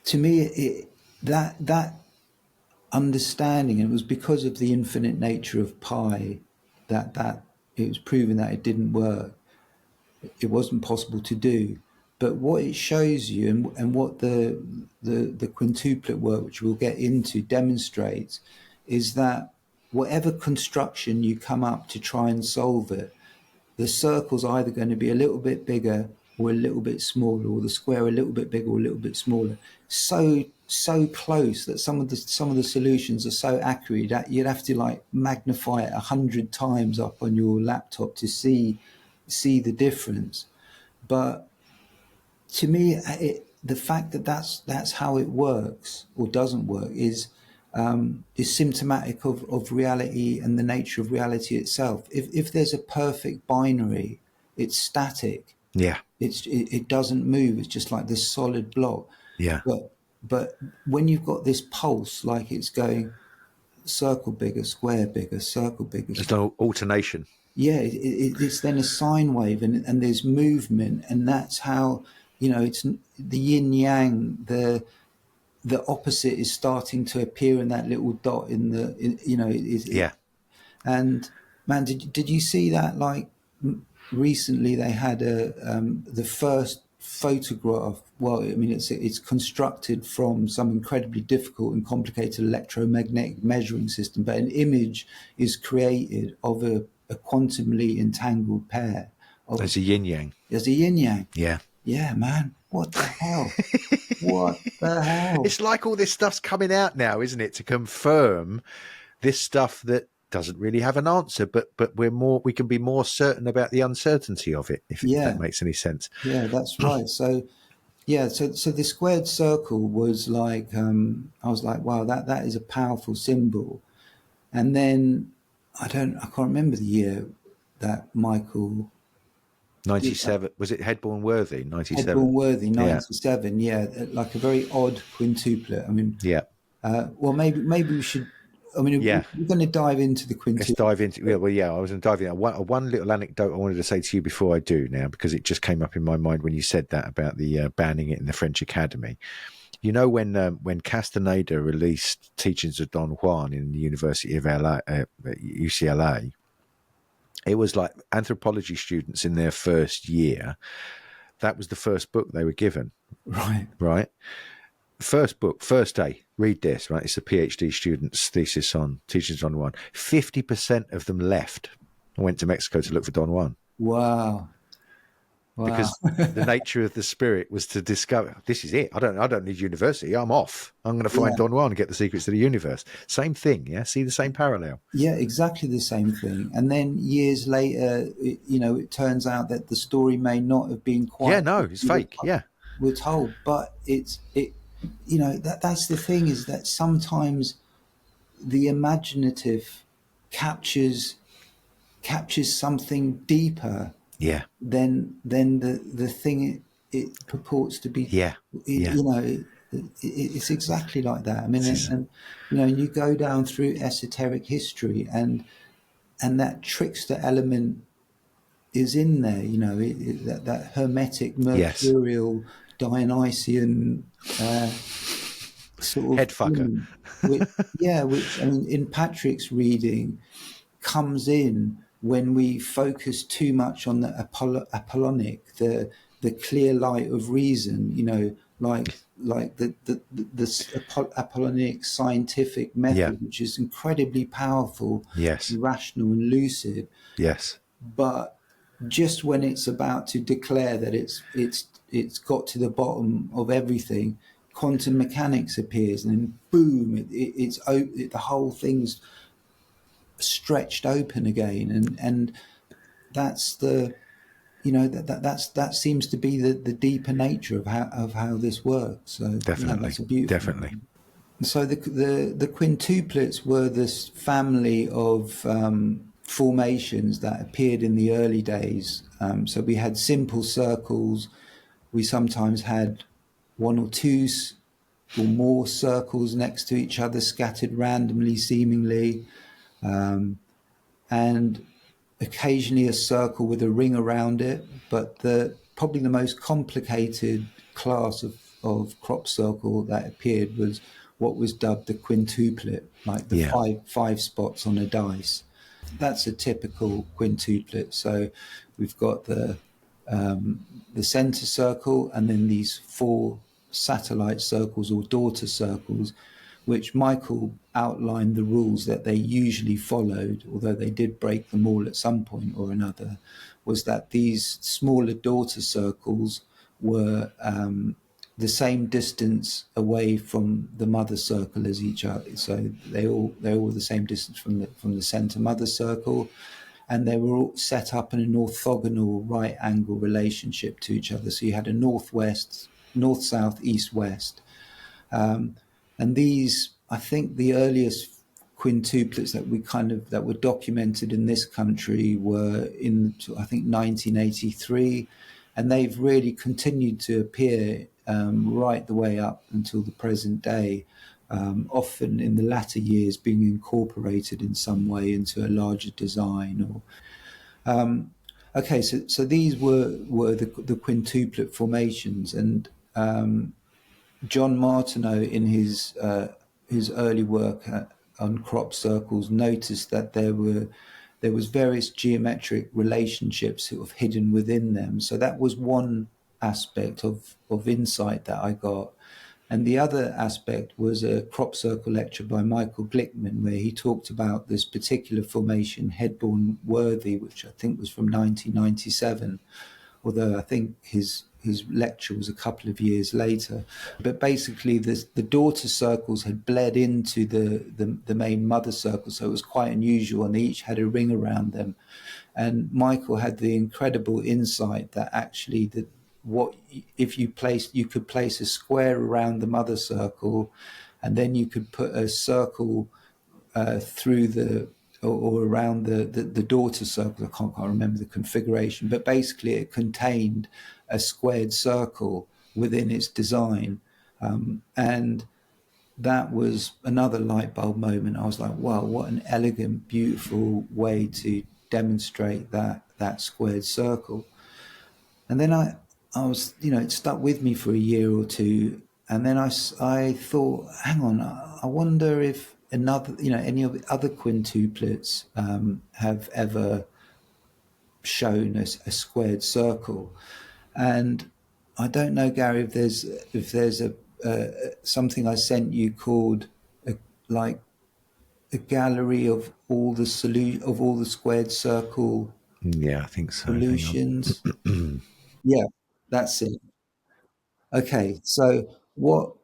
to me, that understanding, it was because of the infinite nature of pi that it was proven that it didn't work. It wasn't possible to do. But what it shows you, and what the quintuplet work, which we'll get into, demonstrates, is that whatever construction you come up to try and solve it, the circle's either going to be a little bit bigger or a little bit smaller, or the square a little bit bigger or a little bit smaller. So close that some of the solutions are so accurate that you'd have to like magnify it 100 times up on your laptop to see the difference. But to me, the fact that that's how it works or doesn't work is symptomatic of reality and the nature of reality itself. If there's a perfect binary, it's static. Yeah. It doesn't move. It's just like this solid block. Yeah. But when you've got this pulse, like it's going circle bigger, square bigger, circle bigger. There's no alternation. Yeah, it's then a sine wave, and there's movement, and that's how, it's the yin yang, the opposite is starting to appear in that little dot Yeah. And man, did you see that? Like recently, they had the first photograph. Well, I mean, it's constructed from some incredibly difficult and complicated electromagnetic measuring system, but an image is created of a quantumly entangled pair. There's a yin yang. There's a yin yang. Yeah. Yeah, man. What the hell? What the hell? It's like all this stuff's coming out now, isn't it, to confirm this stuff that doesn't really have an answer, but we can be more certain about the uncertainty of it, if that makes any sense. Yeah, that's right. So the squared circle was like, I was like, wow, that is a powerful symbol. And then I can't remember the year that Michael 97, was it Headborn Worthy? 97. Headborn Worthy, 97. Yeah, like a very odd quintuplet. I mean, well, maybe we should. I mean, we're going to dive into the quintuplet. Let's dive into. I was going to dive in. One little anecdote I wanted to say to you before I do now, because it just came up in my mind when you said that about the banning it in the French Academy. You know, when Castaneda released Teachings of Don Juan in the University of UCLA, it was like anthropology students in their first year. That was the first book they were given. Right. First book, first day, read this, right? It's a PhD student's thesis on Teachings of Don Juan. 50% of them left and went to Mexico to look for Don Juan. Wow. Because the nature of the spirit was to discover, this is it. I don't need university. I'm off. I'm going to find Don Juan and get the secrets of the universe. Same thing. Yeah. See the same parallel. Yeah, exactly the same thing. And then years later, it turns out that the story may not have been quite. Yeah, no, it's fake. We're told, but that's the thing, is that sometimes the imaginative captures something deeper. Yeah. Than the thing it purports to be. It's exactly like that. I mean, and you go down through esoteric history, and that trickster element is in there. That hermetic, mercurial, Dionysian sort of head fucker. Which I mean, in Patrick's reading, comes in when we focus too much on the Apollonic, the clear light of reason, like the Apollonic scientific method, which is incredibly powerful, rational and lucid. Yes. But just when it's about to declare that it's got to the bottom of everything, quantum mechanics appears, and then boom, the whole thing's stretched open again, and that's the that seems to be the deeper nature of how this works. So definitely, that's a beautiful definitely. So the quintuplets were this family of formations that appeared in the early days. So we had simple circles. We sometimes had one or two or more circles next to each other, scattered randomly, seemingly. And occasionally a circle with a ring around it, but probably the most complicated class of crop circle that appeared was what was dubbed the quintuplet, like the five spots on a dice. That's a typical quintuplet. So we've got the the center circle, and then these 4 satellite circles or daughter circles, which Michael outlined the rules that they usually followed, although they did break them all at some point or another, was that these smaller daughter circles were the same distance away from the mother circle as each other. So they're all the same distance from the center mother circle, and they were all set up in an orthogonal right angle relationship to each other. So you had a north, south, east, west. And these, I think the earliest quintuplets that were documented in this country were in, I think, 1983. And they've really continued to appear right the way up until the present day, often in the latter years being incorporated in some way into a larger design. Okay, so these were the quintuplet formations, and John Martineau, in his early work on crop circles, noticed that there was various geometric relationships sort of hidden within them. So that was one aspect of insight that I got. And the other aspect was a crop circle lecture by Michael Glickman, where he talked about this particular formation, Headbourne Worthy, which I think was from 1997, although I think his lecture was a couple of years later. But basically, the daughter circles had bled into the main mother circle, so it was quite unusual, and they each had a ring around them. And Michael had the incredible insight that actually you could place a square around the mother circle, and then you could put a circle through or around the daughter circle. I can't remember the configuration, but basically it contained a squared circle within its design. And that was another light bulb moment. I was like, wow, what an elegant, beautiful way to demonstrate that squared circle. And then I was, it stuck with me for a year or two. And then I thought, hang on, I wonder if any of the other quintuplets have ever shown us a squared circle. And I don't know, Gary, if there's something I sent you called a gallery of all the squared circle. Yeah, I think so. Solutions. Yeah, that's it. Okay, so what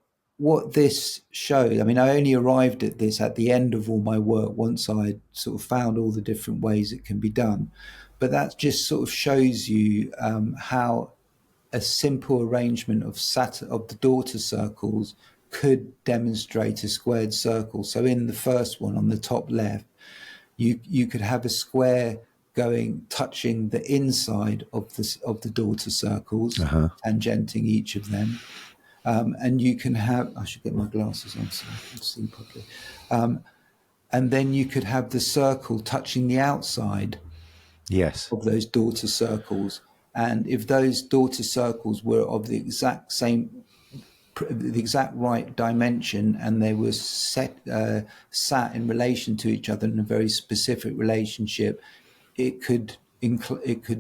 this showed, I mean, I only arrived at this at the end of all my work once I sort of found all the different ways it can be done, but that just sort of shows you how a simple arrangement of the daughter circles could demonstrate a squared circle. So in the first one on the top left, you could have a square touching the inside of the daughter circles, tangenting each of them, and you can have. I should get my glasses on so I can see properly. And then you could have the circle touching the outside of those daughter circles, and if those daughter circles were of the exact right dimension, and they were sat in relation to each other in a very specific relationship, it could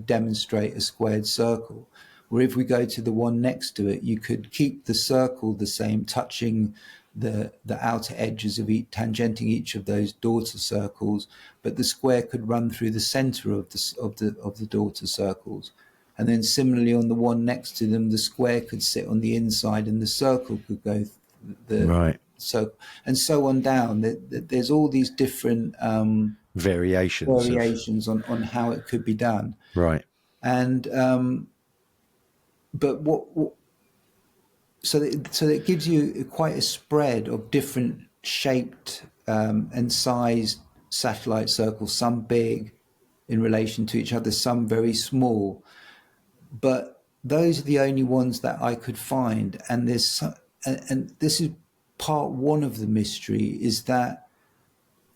demonstrate a squared circle. Where if we go to the one next to it, you could keep the circle the same, touching the outer edges of tangenting each of those daughter circles, but the square could run through the center of the daughter circles. And then similarly on the one next to them, the square could sit on the inside and the circle could go and so on down. There's all these different variations on how it could be done. Right. And but so that gives you quite a spread of different shaped and sized satellite circles, some big in relation to each other, some very small. But those are the only ones that I could find. And this is part one of the mystery, is that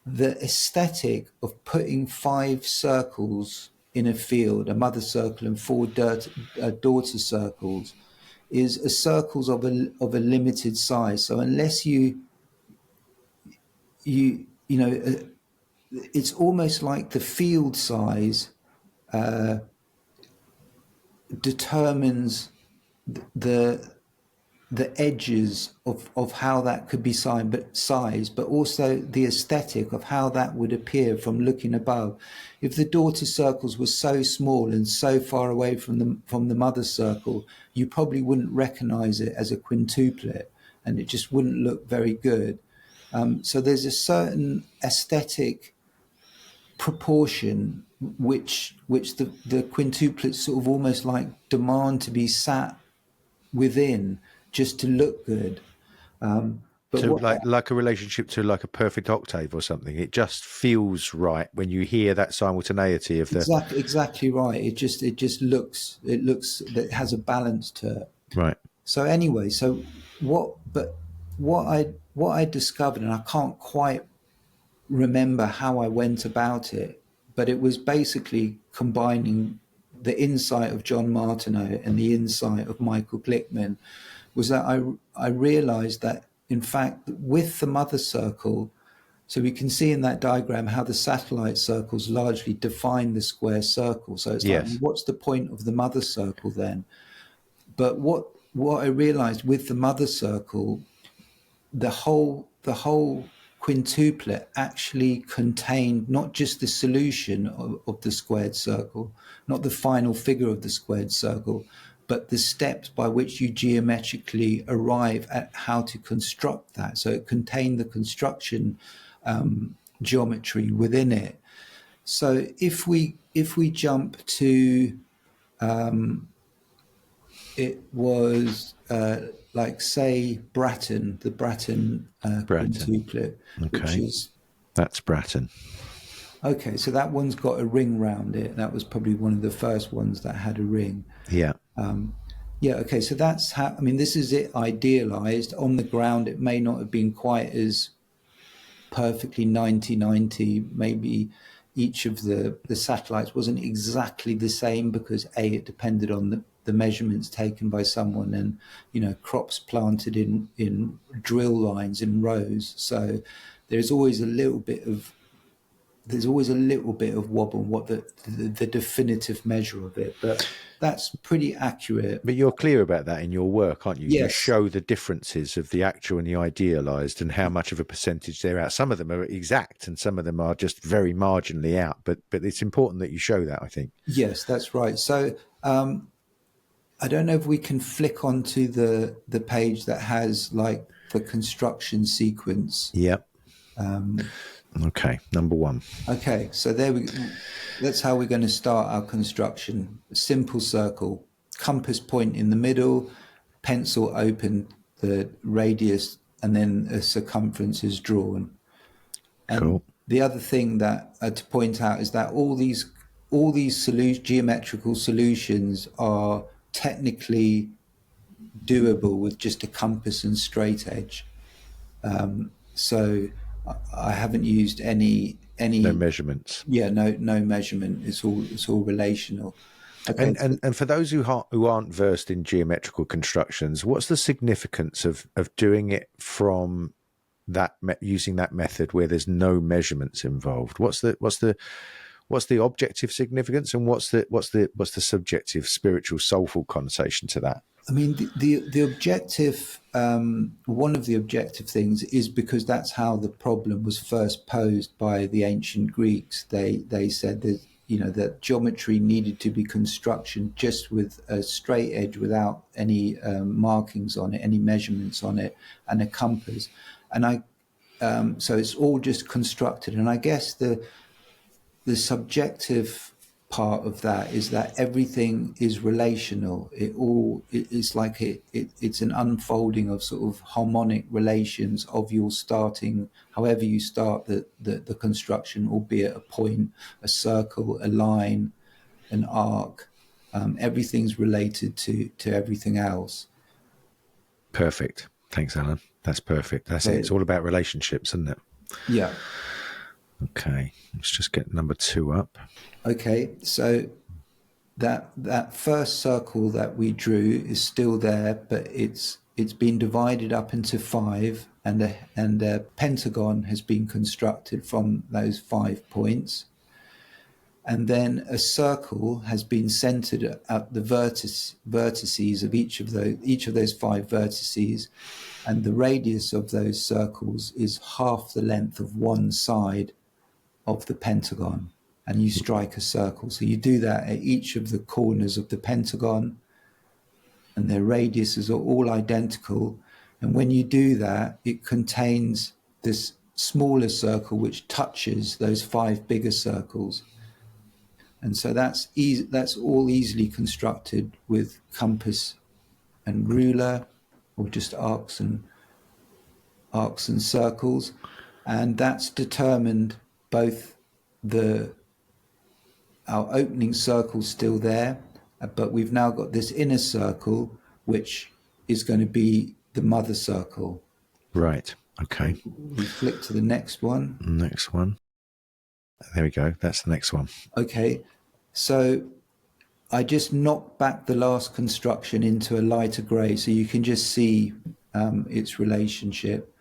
the aesthetic of putting 5 circles in a field, a mother circle and 4 daughter circles, is circles of a limited size. So unless it's almost like the field size determines the edges of how that could be sized, but also the aesthetic of how that would appear from looking above. If the daughter circles were so small and so far away from the mother circle, you probably wouldn't recognize it as a quintuplet, and it just wouldn't look very good. So there's a certain aesthetic proportion which the quintuplets sort of almost like demand to be sat within just to look good. But So what, like a relationship to like a perfect octave or something. It just feels right when you hear that simultaneity of the exactly right. It looks that it has a balance to it. right. So anyway, what I discovered, and I can't quite remember how I went about it, but it was basically combining the insight of John Martineau and the insight of Michael Glickman, was that I realized that, in fact, with the mother circle, so we can see in that diagram how the satellite circles largely define the square circle. So it's like, Yes. what's the point of the mother circle then? But what I realized with the mother circle, the whole quintuplet actually contained not just the solution of the squared circle, not the final figure of the squared circle, but the steps by which you geometrically arrive at how to construct that. So it contained the construction geometry within it. So if we jump to it was like, say, the Bratton Bratton. quintuplet, which Okay. is That's Bratton. okay. So that one's got a ring round it. That was probably one of the first ones that had a ring. Yeah. Yeah. Okay. So that's how. I mean, this is it idealized. On the ground, it may not have been quite as perfectly 90-90. Maybe each of the satellites wasn't exactly the same because it depended on the measurements taken by someone, and crops planted in drill lines in rows. So there's always a little bit of wobble what the definitive measure of it, but that's pretty accurate. But you're clear about that in your work, aren't you? You Yes. show the differences of the actual and the idealized and how much of a percentage they're out. Some of them are exact and some of them are just very marginally out. But it's important that you show that, I think. Yes, that's right. So I don't know if we can flick onto the page that has like the construction sequence. Yep. Okay, number one. Okay, so that's how we're going to start our construction. A simple circle, compass point in the middle, pencil open, the radius, and then a circumference is drawn. And Cool. the other thing that to point out is that all these geometrical solutions are technically doable with just a compass and straight edge. So I haven't used any No measurements. Yeah, no measurement. It's all relational. Okay. And for those who aren't versed in geometrical constructions, what's the significance of doing it from that using that method where there's no measurements involved? What's the objective significance, and what's the subjective, spiritual, soulful connotation to that? I mean, the objective, one of the objective things is because that's how the problem was first posed by the ancient Greeks. They said that that geometry needed to be construction just with a straight edge without any markings on it, any measurements on it, and a compass. And so it's all just constructed. And I guess the subjective part of that is that everything is relational. It's like it's an unfolding of sort of harmonic relations of your starting, however you start the construction, albeit a point, a circle, a line, an arc. Everything's related to everything else. Perfect. Thanks, Alan. That's perfect. That's it. It's all about relationships, isn't it? Yeah. Okay. Let's just get number 2 up. Okay. So that first circle that we drew is still there, but it's been divided up into 5, and a pentagon has been constructed from those 5 points. and then a circle has been centered at the vertices of each of those 5 vertices, and the radius of those circles is half the length of one side of the pentagon, and you strike a circle. So you do that at each of the corners of the pentagon, and their radiuses are all identical. And when you do that, it contains this smaller circle which touches those 5 bigger circles. And so that's all easily constructed with compass and ruler, or just arcs and circles. And that's determined both our opening circle's still there, but we've now got this inner circle, which is going to be the mother circle. Right. Okay. We flick to the next one. Next one. There we go. That's the next one. Okay. So I just knocked back the last construction into a lighter grey, so you can just see its relationship.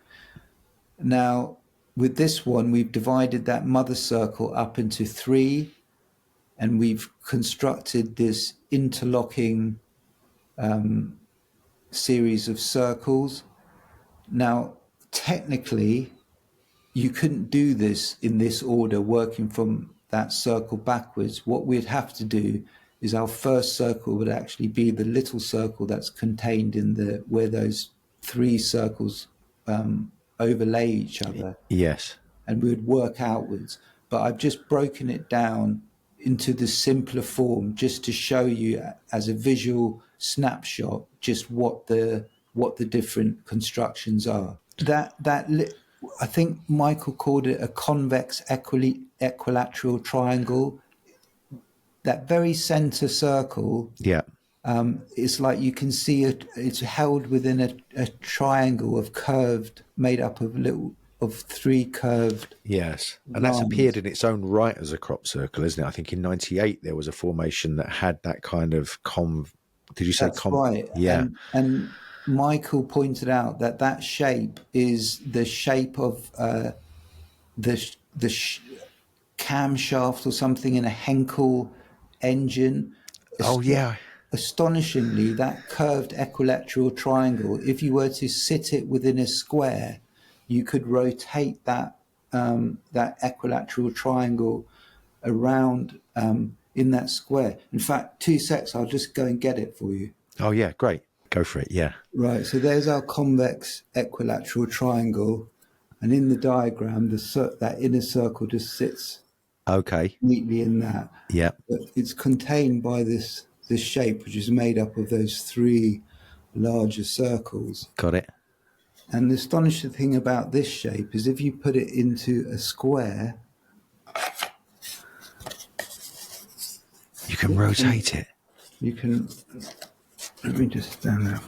Now, with this one, we've divided that mother circle up into 3, and we've constructed this interlocking series of circles. Now, technically, you couldn't do this in this order, working from that circle backwards. What we'd have to do is our first circle would actually be the little circle that's contained in where those 3 circles overlay each other. Yes. And we would work outwards. But I've just broken it down into the simpler form, just to show you as a visual snapshot just what the different constructions are. I think Michael called it a convex equilateral triangle. That very center circle, Yeah. it's like you can see it's held within a triangle made up of 3 curved. Yes. And that's lines. appeared in its own right as a crop circle, isn't it? I think in 98 there was a formation that had that kind of did you say That's right. Yeah. And Michael pointed out that shape is the shape of the camshaft or something in a Henkel engine. Oh, yeah. Astonishingly, that curved equilateral triangle, if you were to sit it within a square, you could rotate that equilateral triangle around in that square. In fact, 2 secs, I'll just go and get it for you. Oh, yeah. Great. Go for it. Yeah. Right, so there's our convex equilateral triangle, and in the diagram, that inner circle just sits neatly in that. Yeah. But it's contained by this shape, which is made up of those 3 larger circles. Got it. And the astonishing thing about this shape is if you put it into a square, you can rotate it. You can. Let me just stand up.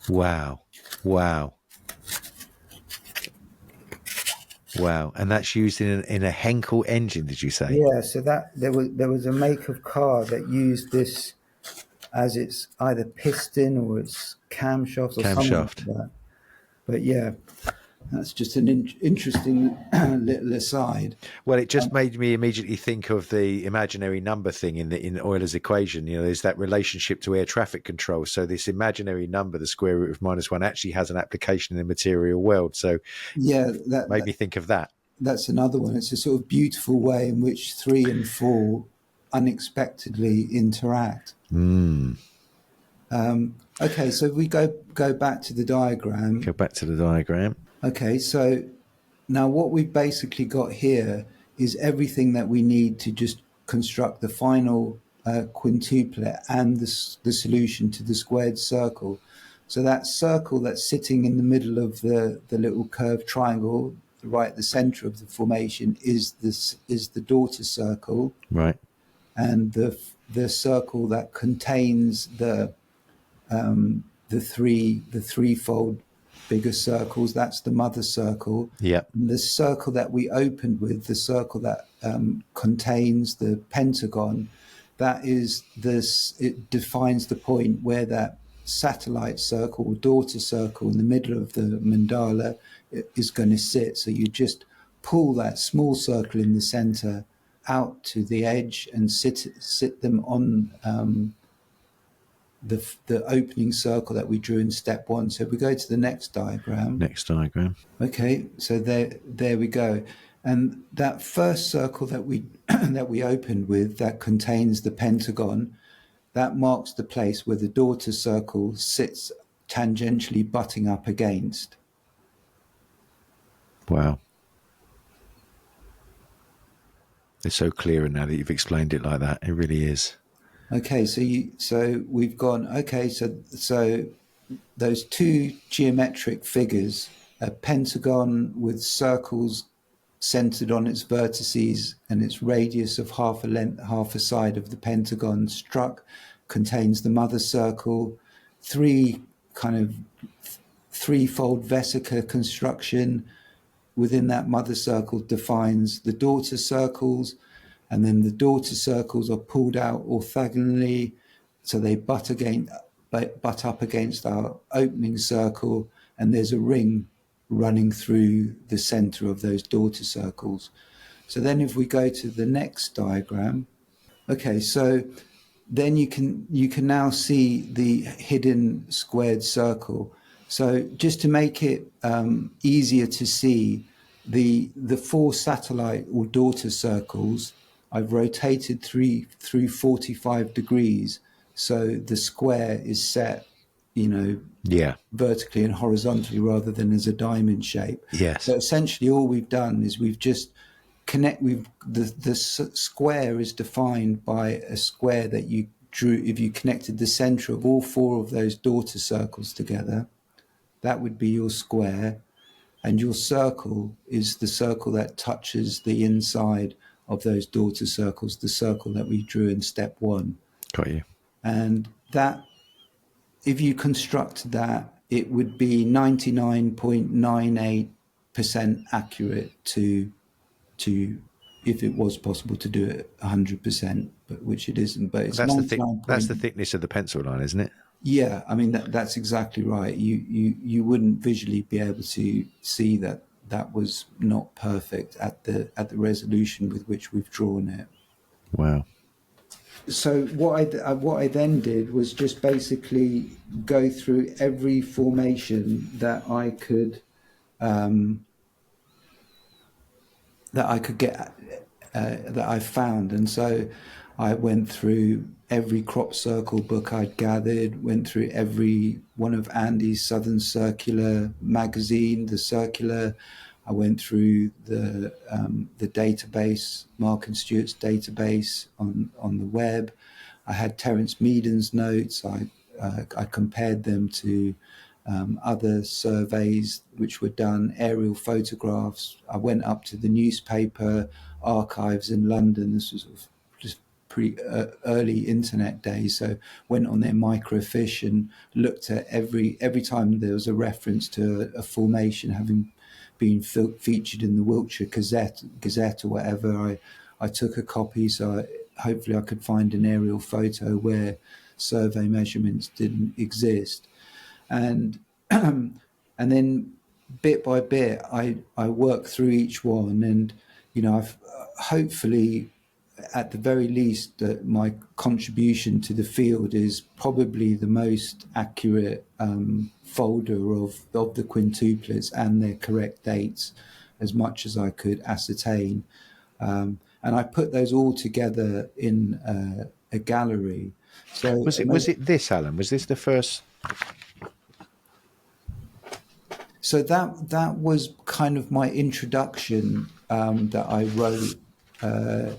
Wow. And that's used in a Henkel engine, did you say? Yeah, so that there was a make of car that used this as its either piston or its camshaft or something like that. But yeah, that's just an interesting little aside. Well, it just made me immediately think of the imaginary number thing in Euler's equation. You know, there's that relationship to air traffic control. So this imaginary number, the square root of -1, actually has an application in the material world. So yeah, that made me think of that. That's another one. It's a sort of beautiful way in which 3 and 4 unexpectedly interact. Okay, so we go back to the diagram. Go back to the diagram. Okay, so now what we've basically got here is everything that we need to just construct the final quintuplet and the solution to the squared circle. So that circle that's sitting in the middle of the little curved triangle, right at the center of the formation, is the daughter circle. Right. And the circle that contains the threefold bigger circles, that's the mother circle. Yeah. And the circle that we opened with, the circle that contains the pentagon, that is this. It defines the point where that satellite circle or daughter circle in the middle of the mandala is going to sit. So you just pull that small circle in the center out to the edge and sit them on the opening circle that we drew in step 1. So if we go to the next diagram. Next diagram. Okay, so there we go. And that first circle that we that we opened with, that contains the pentagon, that marks the place where the daughter circle sits tangentially butting up against. Wow. It's so clear now that you've explained it like that. It really is. Okay, so we've gone, okay, so those two geometric figures, a pentagon with circles centered on its vertices and its radius of half a side of the pentagon struck, contains the mother circle, threefold vesica construction within that mother circle defines the daughter circles, and then the daughter circles are pulled out orthogonally, so they butt up against our opening circle, and there's a ring running through the center of those daughter circles. So then if we go to the next diagram, okay, so then you can now see the hidden squared circle. So just to make it easier to see, the 4 satellite or daughter circles, I've rotated through 45 degrees, so the square is set, vertically and horizontally rather than as a diamond shape. Yes. So essentially all we've done is we've just the square is defined by a square that you drew. If you connected the center of all 4 of those daughter circles together, that would be your square, and your circle is the circle that touches the inside of those daughter circles, the circle that we drew in step 1. Got you. And that, if you construct that, it would be 99.98% accurate to if it was possible to do it 100%, but which it isn't. But it's that's the thickness of the pencil line, isn't it? Yeah, I mean that's exactly right. You wouldn't visually be able to see that was not perfect at the resolution with which we've drawn it. Wow. So what I then did was just basically go through every formation that I could get that I found, and so I went through every crop circle book I'd gathered, went through every one of Andy's Southern Circular magazine, the Circular. I went through the database, Mark and Stewart's database on the web. I had Terence Meaden's notes. I compared them to other surveys which were done, aerial photographs. I went up to the newspaper archives in London. This was just pretty early internet days, so went on their microfiche and looked at every time there was a reference to a formation having been featured in the Wiltshire Gazette or whatever. I took a copy, so hopefully I could find an aerial photo where survey measurements didn't exist. And then bit by bit, I worked through each one, and I've hopefully, at the very least, that my contribution to the field is probably the most accurate folder of the quintuplets and their correct dates, as much as I could ascertain. And I put those all together in a gallery. So was it this, Alan? Was this the first? So that was kind of my introduction that I wrote. I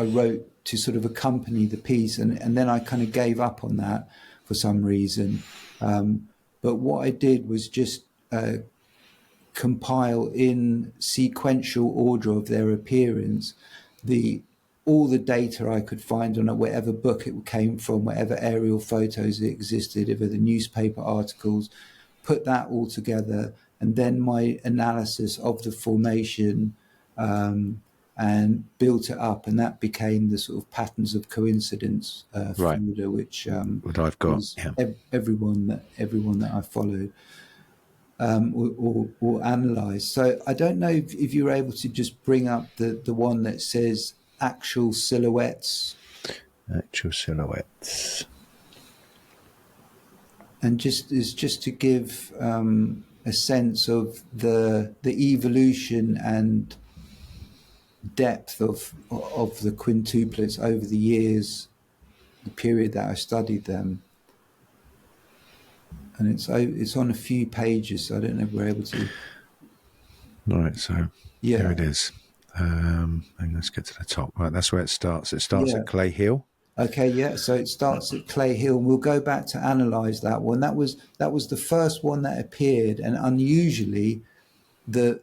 wrote to sort of accompany the piece, and then I kind of gave up on that for some reason. But what I did was just compile in sequential order of their appearance all the data I could find on whatever book it came from, whatever aerial photos that existed, if the newspaper articles, put that all together, and then my analysis of the formation and built it up, and that became the sort of patterns of coincidence folder, which what I've got, was everyone that I followed. or analyze. So I don't know if you're able to just bring up the one that says actual silhouettes. Actual silhouettes. And just to give a sense of the evolution and depth of the quintuplets over the years, the period that I studied them. And it's on a few pages, so I don't know if we're able to. All right, so there it is. And let's get to the top. Right, that's where it starts. It starts at Clay Hill. Okay, yeah. So it starts at Clay Hill. We'll go back to analyze that one. That was the first one that appeared, and unusually, the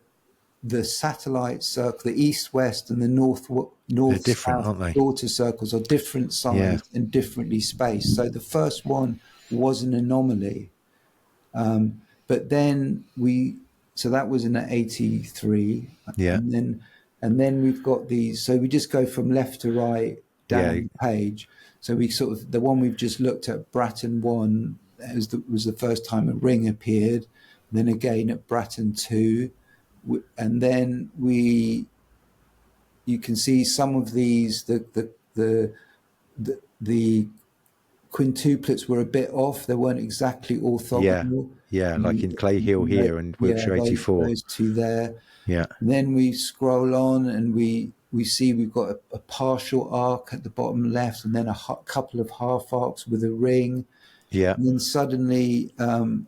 satellite circle, the east-west and the north-south daughter circles are different size and differently spaced. So the first one was an anomaly. But then so that was in 83. Yeah. And then we've got these, so we just go from left to right down the page. So we sort of, the one we've just looked at, Bratton 1, was the first time a ring appeared. Then again at Bratton 2. And then you can see some of these, the quintuplets were a bit off. They weren't exactly orthogonal. Yeah, like in Clay Hill here and Wiltshire 84. Those two there. Yeah. And then we scroll on and we see we've got a partial arc at the bottom left, and then a couple of half arcs with a ring. Yeah. And then suddenly the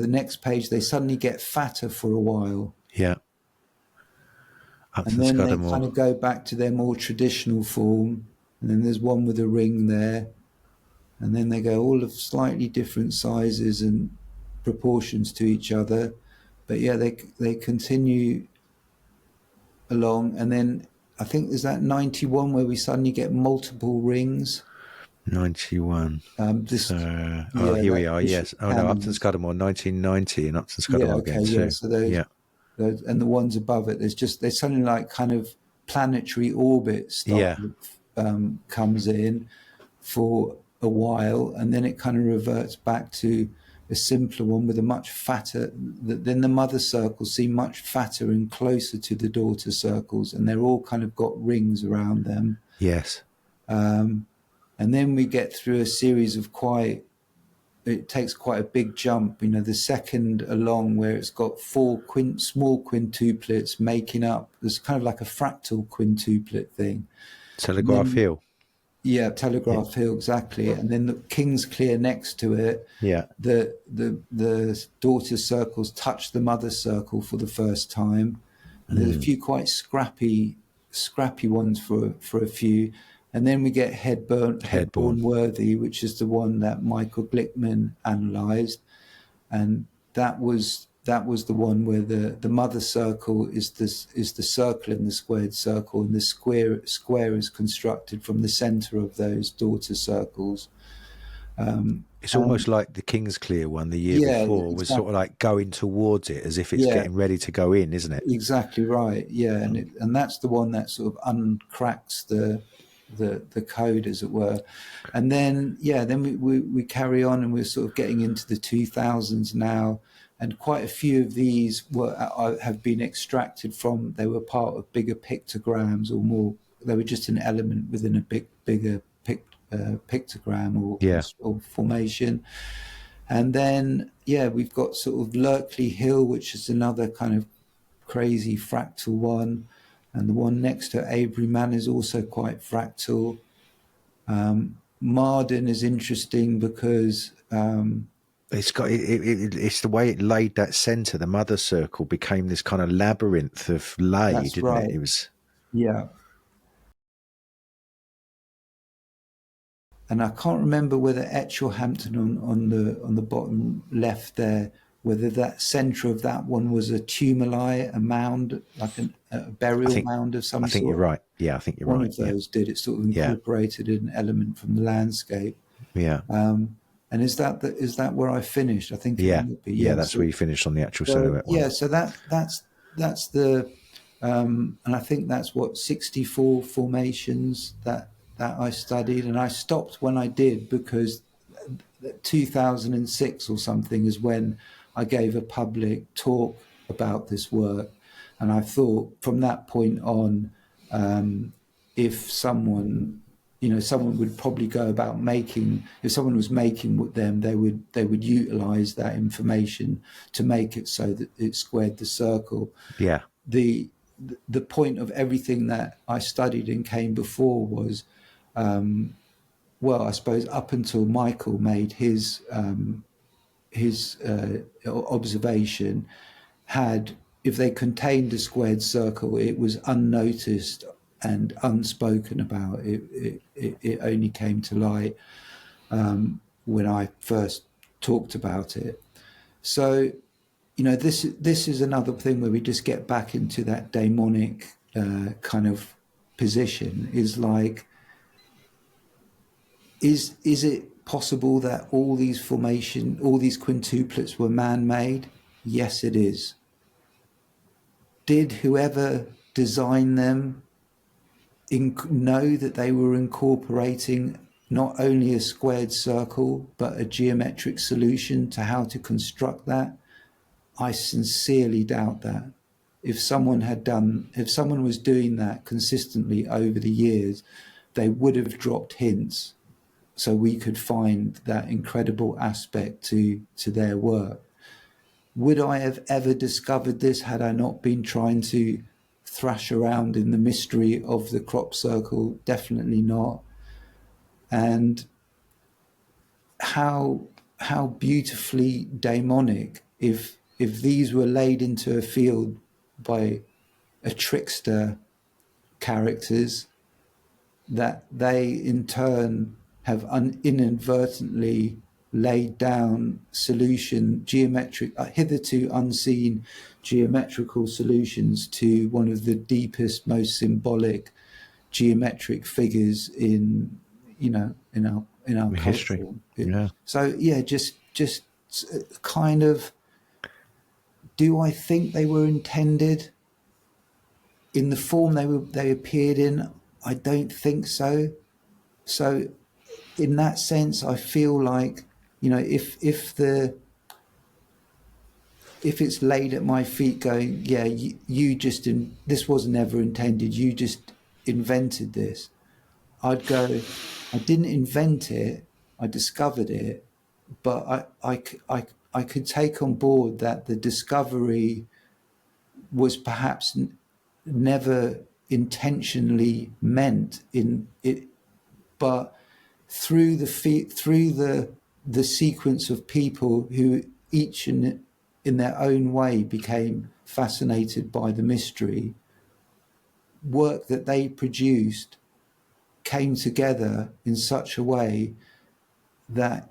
next page, they suddenly get fatter for a while. Yeah. And then they kind of go back to their more traditional form. And then there's one with a ring there. And then they go all of slightly different sizes and proportions to each other. But yeah, they continue along. And then I think there's that 91 where we suddenly get multiple rings. 91. Here we are. Yes. Oh no, Upton Scudamore 1990 and Upton Scudamore again. Yeah. So those, and the ones above it, there's something like kind of planetary orbit stuff comes in for a while, and then it kind of reverts back to a simpler one with a much fatter. Then the mother circles seem much fatter and closer to the daughter circles, and they're all kind of got rings around them. Yes. And then we get through a series of it takes quite a big jump, the second along where it's got four small quintuplets making up, there's kind of like a fractal quintuplet thing. Telegraph Hill. Yeah, Telegraph Hill, exactly. And then the King's Clear next to it. Yeah. The daughter circles touch the mother circle for the first time. And there's a few quite scrappy ones for a few. And then we get Headborn Worthy, which is the one that Michael Glickman analysed, and that was the one where the mother circle is the circle in the squared circle, and the square is constructed from the centre of those daughter circles. It's almost like the King's Clear one the year before was sort of like going towards it as if it's getting ready to go in, isn't it? Exactly right. Yeah, and that's the one that sort of uncracks the code, as it were. And then we carry on, and we're sort of getting into the 2000s now, and quite a few of these have been extracted from, they were part of bigger pictograms, or more, they were just an element within a bigger pictogram or formation. And then we've got sort of Lurkley Hill, which is another kind of crazy fractal one. And the one next to Avery Man is also quite fractal. Marden is interesting because it's got it's the way it laid that centre. The mother circle became this kind of labyrinth of lay, didn't it? It was And I can't remember whether Etch or Hampton on the bottom left there, whether that centre of that one was a tumuli, a mound, like a burial mound of some sort. I think you're right. Yeah, I think you're right. One of those did. It sort of incorporated an element from the landscape. Yeah. And is that where I finished? I think. Yeah. That's where you finished on the actual silhouette one. Yeah. So that's the, and I think that's 64 formations that I studied, and I stopped when I did because 2006 or something is when I gave a public talk about this work, and I thought from that point on, if someone would probably go about making, if someone was making with them, they would utilize that information to make it so that it squared the circle. Yeah. The point of everything that I studied and came before was, well, I suppose up until Michael made his observation, if they contained a squared circle, it was unnoticed and unspoken about. It only came to light when I first talked about it. So, this is another thing where we just get back into that daemonic kind of position. Is like, is it possible that all these quintuplets were man-made? Yes, it is. Did whoever designed them know that they were incorporating not only a squared circle, but a geometric solution to how to construct that? I sincerely doubt that. If someone was doing that consistently over the years, they would have dropped hints so we could find that incredible aspect to their work. Would I have ever discovered this had I not been trying to thrash around in the mystery of the crop circle? Definitely not. And how beautifully daemonic if these were laid into a field by a trickster characters, that they in turn have inadvertently laid down hitherto unseen geometrical solutions to one of the deepest, most symbolic geometric figures in our history. culture. So yeah, just kind of, do I think they were intended in the form they appeared in? I don't think so. So in that sense, I feel like, if it's laid at my feet going, yeah, this was never intended, you just invented this, I'd go, I didn't invent it, I discovered it, but I could take on board that the discovery was perhaps never intentionally meant in it, but through the sequence of people who each in their own way became fascinated by the mystery, work that they produced came together in such a way that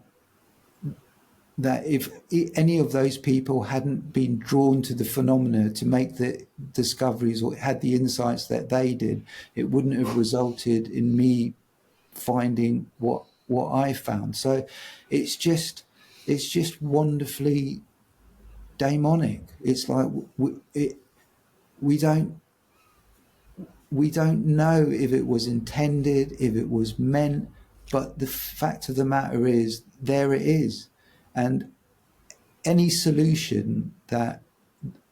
if any of those people hadn't been drawn to the phenomena to make the discoveries or had the insights that they did, it wouldn't have resulted in me finding what I found. So it's just wonderfully daemonic. It's like we don't know if it was intended, if it was meant, but the fact of the matter is, there it is. And any solution that,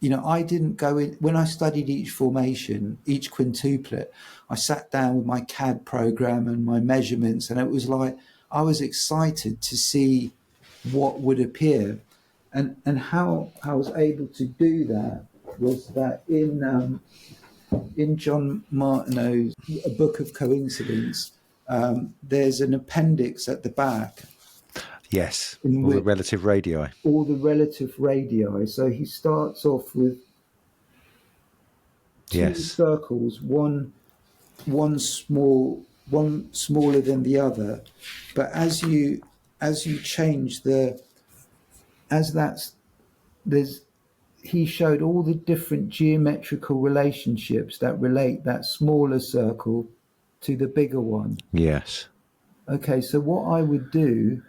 I didn't go in, when I studied each formation, each quintuplet, I sat down with my CAD program and my measurements, and it was like, I was excited to see what would appear. And how I was able to do that was that in John Martineau's A Book of Coincidence, there's an appendix at the back. Yes, all the relative radii. All the relative radii. So he starts off with two circles, one smaller than the other. But as you change he showed all the different geometrical relationships that relate that smaller circle to the bigger one. Yes. Okay, so what I would do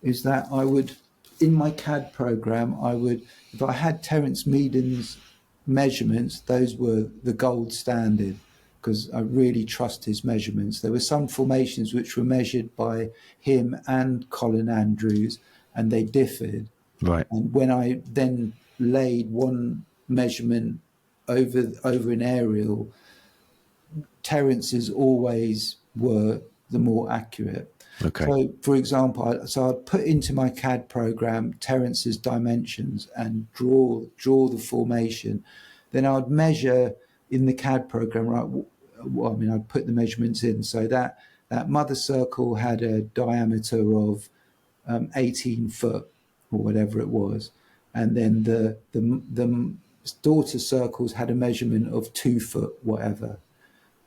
is that I would, in my CAD program, if I had Terence Meaden's measurements, those were the gold standard. because I really trust his measurements. There were some formations which were measured by him and Colin Andrews, and they differed. Right. And when I then laid one measurement over an aerial, Terence's always were the more accurate. Okay. So, for example, I'd put into my CAD program Terence's dimensions and draw the formation. Then I'd measure in the CAD program, right? Well, I mean, I'd put the measurements in. So that mother circle had a diameter of 18 foot or whatever it was, and then the daughter circles had a measurement of 2 foot whatever.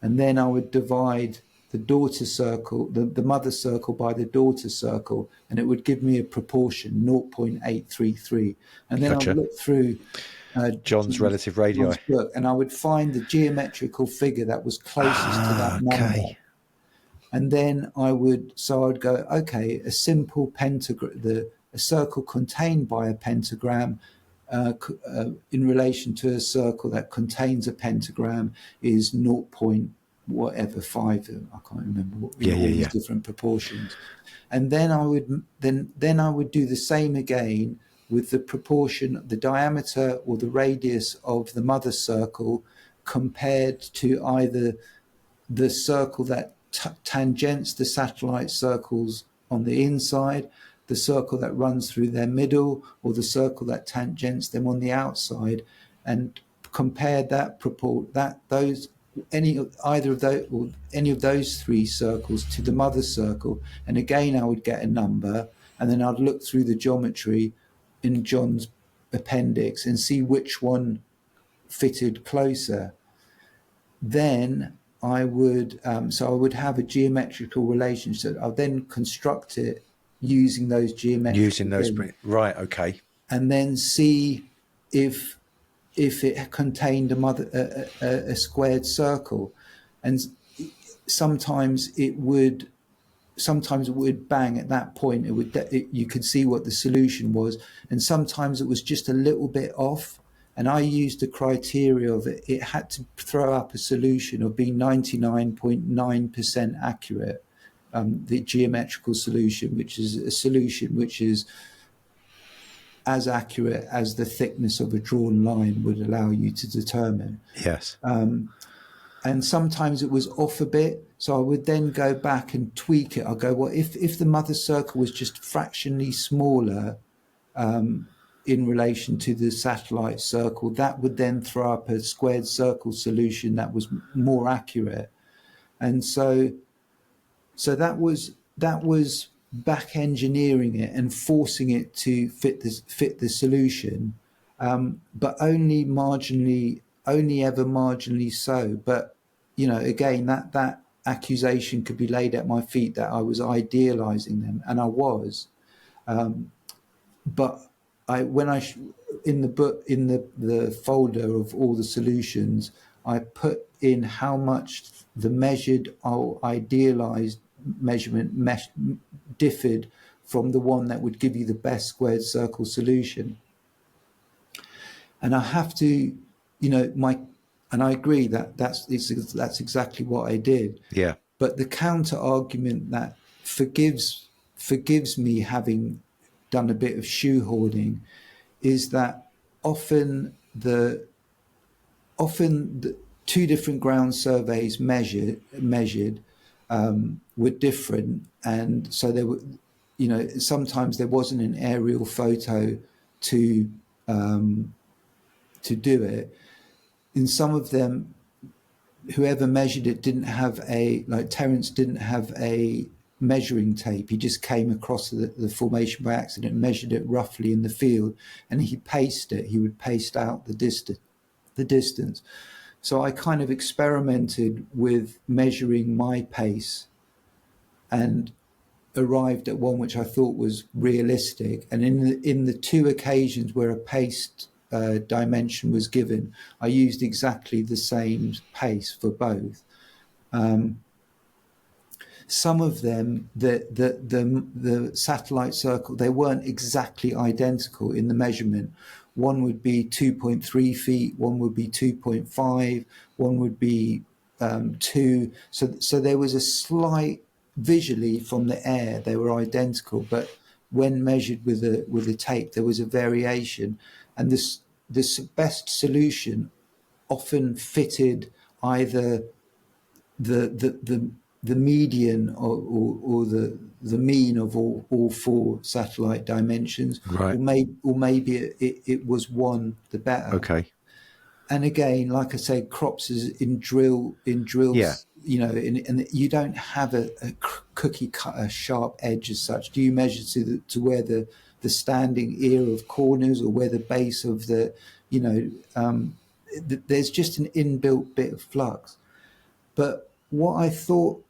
And then I would divide the daughter circle, the mother circle by the daughter circle, and it would give me a proportion, 0.833. And then Gotcha. I would look through John's relative radii. John's book, and I would find the geometrical figure that was closest to that number. Okay. And then I'd go, okay, a simple pentagram, a circle contained by a pentagram in relation to a circle that contains a pentagram is 0. Whatever 5. I can't remember all these different proportions. And then I would do the same again with the proportion, the diameter or the radius of the mother circle compared to either the circle that tangents the satellite circles on the inside, the circle that runs through their middle, or the circle that tangents them on the outside, and compare any of those 3 circles to the mother circle. And again, I would get a number, and then I'd look through the geometry in John's appendix and see which one fitted closer. Then I would have a geometrical relationship. I'll then construct it using those geometric right, okay, and then see if it contained a squared circle. And sometimes it would bang at that point. You could see what the solution was, and sometimes it was just a little bit off. And I used the criteria of it had to throw up a solution of being 99.9% accurate. The geometrical solution, which is a solution which is as accurate as the thickness of a drawn line would allow you to determine. Yes. And sometimes it was off a bit, so I would then go back and tweak it. I'll go, well, if the mother circle was just fractionally smaller in relation to the satellite circle, that would then throw up a squared circle solution that was more accurate. And so that was back engineering it and forcing it to fit the solution, but only ever marginally so. But again, that accusation could be laid at my feet that I was idealizing them, and I was. But in the book, in the folder of all the solutions, I put in how much the measured or idealized measurement differed from the one that would give you the best squared circle solution. And I have to, and I agree that's exactly what I did. Yeah. But the counter argument that forgives me having done a bit of shoehorning is that often the 2 different ground surveys measured were different, and so there were, sometimes there wasn't an aerial photo to do it. In some of them, whoever measured it Terence didn't have a measuring tape. He just came across the formation by accident and measured it roughly in the field, and he would paste out the distance. So I kind of experimented with measuring my pace and arrived at one which I thought was realistic. And in the 2 occasions where a paced dimension was given, I used exactly the same pace for both. Some of them, the satellite circle, they weren't exactly identical in the measurement. One would be 2.3 feet, one would be 2.5, one would be so there was a slight, visually from the air they were identical, but when measured with a tape there was a variation, and this best solution often fitted either the median or the mean of all four satellite dimensions, Right. or maybe it was one the better. Okay. And again, like I say, crops is in drills, Yeah. you know, and you don't have a cookie cutter sharp edge as such. Do you measure to where the standing ear of corners, or where the base of the, you know, there's just an inbuilt bit of flux. But what I thought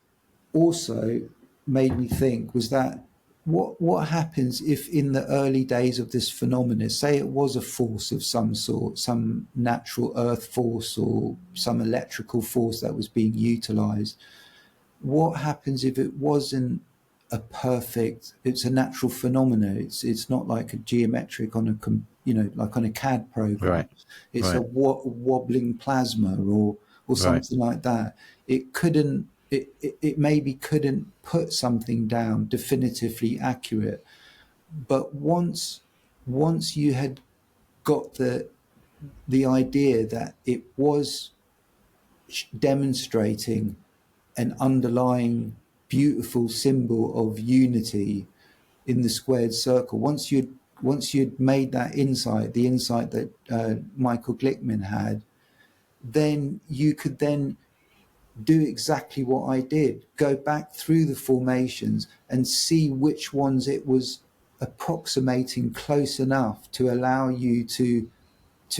also made me think was that what happens if in the early days of this phenomenon, say it was a force of some sort, some natural earth force or some electrical force that was being utilized, what happens if it wasn't a perfect, it's a natural phenomenon, it's not like a geometric on a you know, like on a CAD program, Right. it's Right. a wobbling plasma or Right. something like that. It couldn't, it maybe couldn't put something down definitively accurate, but once you had got the idea that it was demonstrating an underlying beautiful symbol of unity in the squared circle, once you'd made that insight, the insight that Michael Glickman had, then you could then do exactly what I did, go back through the formations and see which ones it was approximating close enough to allow you to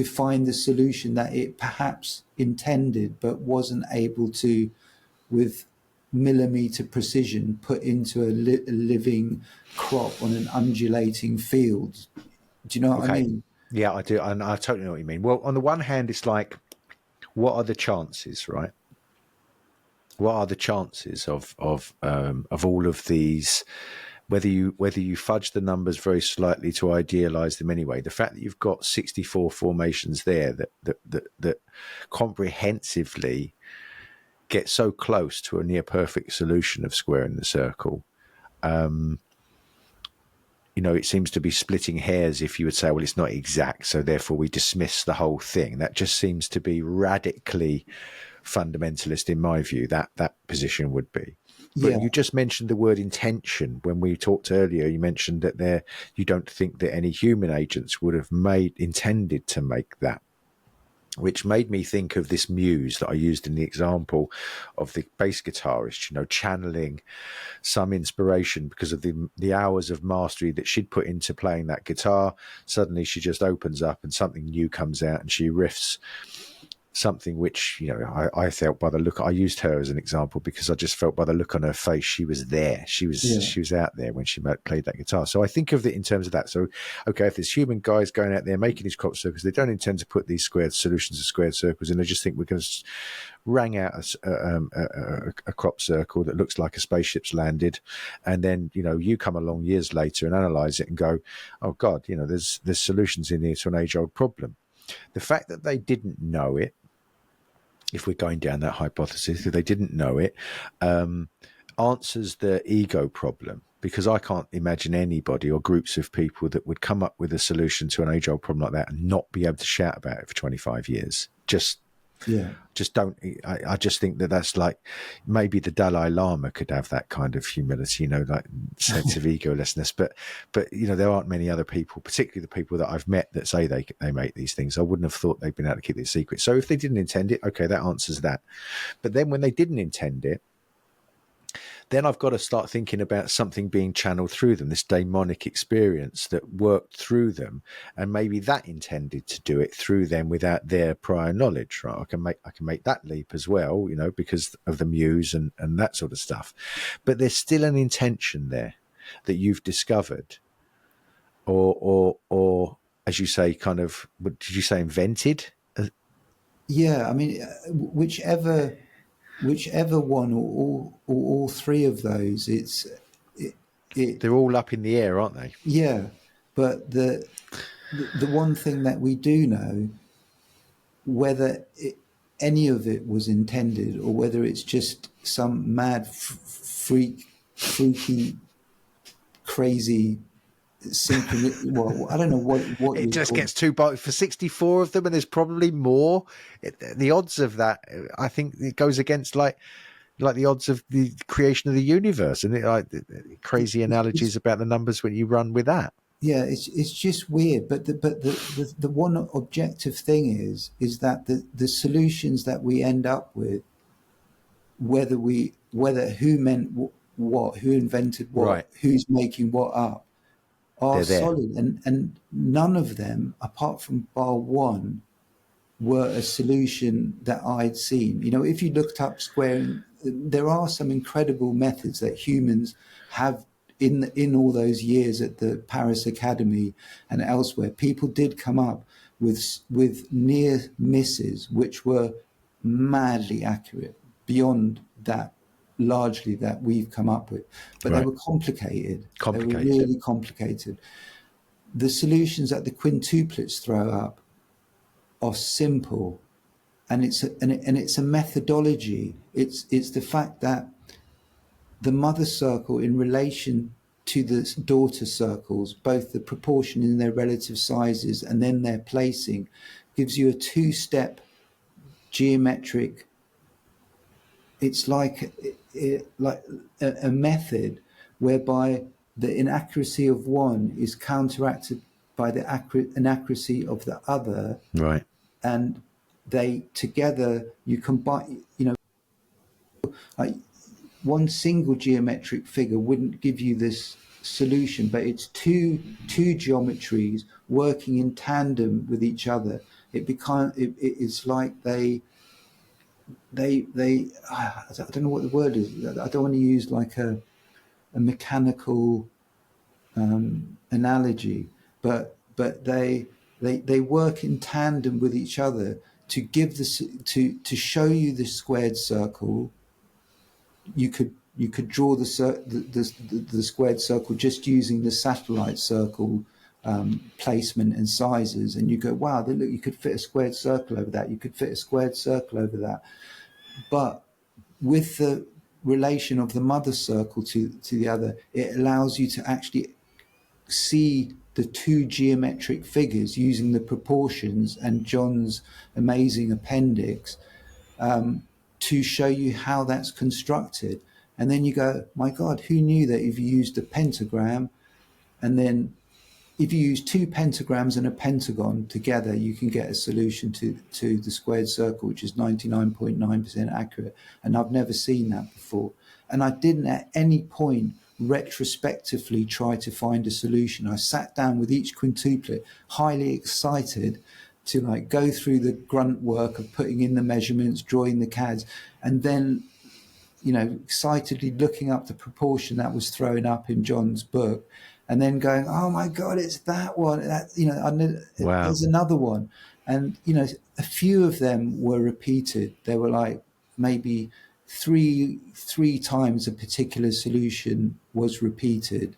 find the solution that it perhaps intended but wasn't able to, with millimeter precision, put into a living crop on an undulating field. Do you know what I Okay. mean? Yeah, I do. And I totally know what you mean. Well, on the one hand, it's like, what are the chances, right? What are the chances of all of these, whether you fudge the numbers very slightly to idealize them anyway? The fact that you've got 64 formations there that comprehensively get so close to a near perfect solution of square in the circle, you know, it seems to be splitting hairs if you would say, well, it's not exact, so therefore we dismiss the whole thing. That just seems to be radically fundamentalist in my view, that position would be. But Yeah. you just mentioned the word intention when we talked earlier. You mentioned that you don't think that any human agents would have intended to make that, which made me think of this Muse that I used in the example of the bass guitarist, you know, channeling some inspiration because of the hours of mastery that she'd put into playing that guitar. Suddenly she just opens up and something new comes out and she riffs something which, you know, I felt by the look, I used her as an example because I just felt by the look on her face, she was there. She was out there when she played that guitar. So I think of it in terms of that. So, okay, if there's human guys going out there making these crop circles, they don't intend to put these squared solutions of squared circles, and they just think we're going to wrang out a crop circle that looks like a spaceship's landed, and then, you know, you come along years later and analyze it and go, oh God, you know, there's solutions in here to an age-old problem. The fact that they didn't know it, if we're going down that hypothesis, if they didn't know it, answers the ego problem, because I can't imagine anybody or groups of people that would come up with a solution to an age-old problem like that and not be able to shout about it for 25 years. Don't. I just think that's like, maybe the Dalai Lama could have that kind of humility, you know, like sense of egolessness. But you know, there aren't many other people, particularly the people that I've met, that say they make these things. I wouldn't have thought they'd been able to keep it a secret. So if they didn't intend it, okay, that answers that. But then when they didn't intend it, then I've got to start thinking about something being channeled through them, this daemonic experience that worked through them, and maybe that intended to do it through them without their prior knowledge, right? I can make that leap as well, you know, because of the Muse and that sort of stuff. But there's still an intention there that you've discovered, or as you say, kind of, what did you say, invented? Yeah, I mean, whichever one or all three of those, They're all up in the air, aren't they? yeah. But the one thing that we do know, whether any of it was intended, or whether it's just some mad freaky, crazy synchronicity. Well, I don't know what It you just call gets too big for 64 of them, and there's probably more. The odds of that, I think, it goes against like the odds of the creation of the universe, and crazy analogies about the numbers when you run with that. Yeah, it's just weird. But the one objective thing is that the solutions that we end up with, whether who meant what, who invented what, Right. who's making what up, are They're there. solid, and none of them, apart from bar one, were a solution that I'd seen. If you looked up squaring, there are some incredible methods that humans have in all those years at the Paris Academy and elsewhere. People did come up with near misses which were madly accurate, beyond that largely that we've come up with, but they Right. were complicated. They were Complicated. really complicated. The solutions that the quintuplets throw up are simple, and it's a methodology. It's the fact that the mother circle in relation to the daughter circles, both the proportion in their relative sizes and then their placing, gives you a two-step geometric. It's like a method whereby the inaccuracy of one is counteracted by the inaccuracy of the other, Right. and they together, you combine, like one single geometric figure wouldn't give you this solution, but it's two geometries working in tandem with each other. It's like they I don't know what the word is. I don't want to use like a mechanical analogy, but they work in tandem with each other to give this to show you the squared circle. You could draw the squared circle just using the satellite circle placement and sizes, and you go, wow, look, you could fit a squared circle over that. You could fit a squared circle over that. But with the relation of the mother circle to the other, it allows you to actually see the two geometric figures using the proportions and John's amazing appendix to show you how that's constructed. And then you go, my God, who knew that if you used a pentagram, and then if you use two pentagrams and a pentagon together, you can get a solution to the squared circle, which is 99.9% accurate. And I've never seen that before. And I didn't at any point retrospectively try to find a solution. I sat down with each quintuplet, highly excited to like go through the grunt work of putting in the measurements, drawing the CADs, and then, excitedly looking up the proportion that was thrown up in John's book, and then going, oh my God, it's that one. Wow. There's another one. And, a few of them were repeated. They were like maybe three times a particular solution was repeated.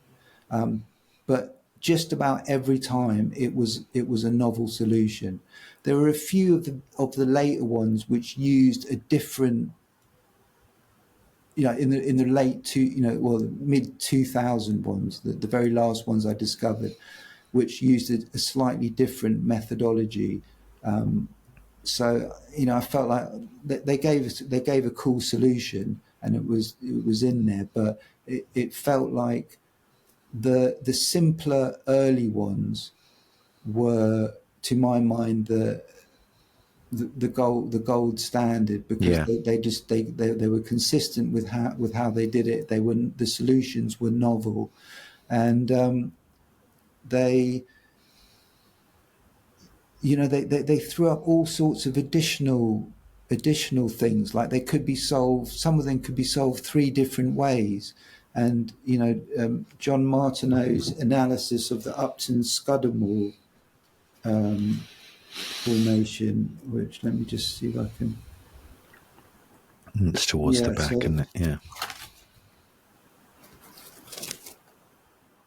But just about every time it was a novel solution. There were a few of the later ones which used a different, in the late mid 2000 ones, the very last ones I discovered, which used a slightly different methodology. So I felt like they gave a cool solution, and it was in there, but it felt like the simpler early ones were, to my mind, the gold standard, because they were consistent with how they did it. The solutions were novel, and they threw up all sorts of additional things, like they could be solved. Some of them could be solved three different ways. And John Martineau's analysis of the Upton Scudamore formation, which, let me just see if I can. It's towards the back, isn't it? Yeah.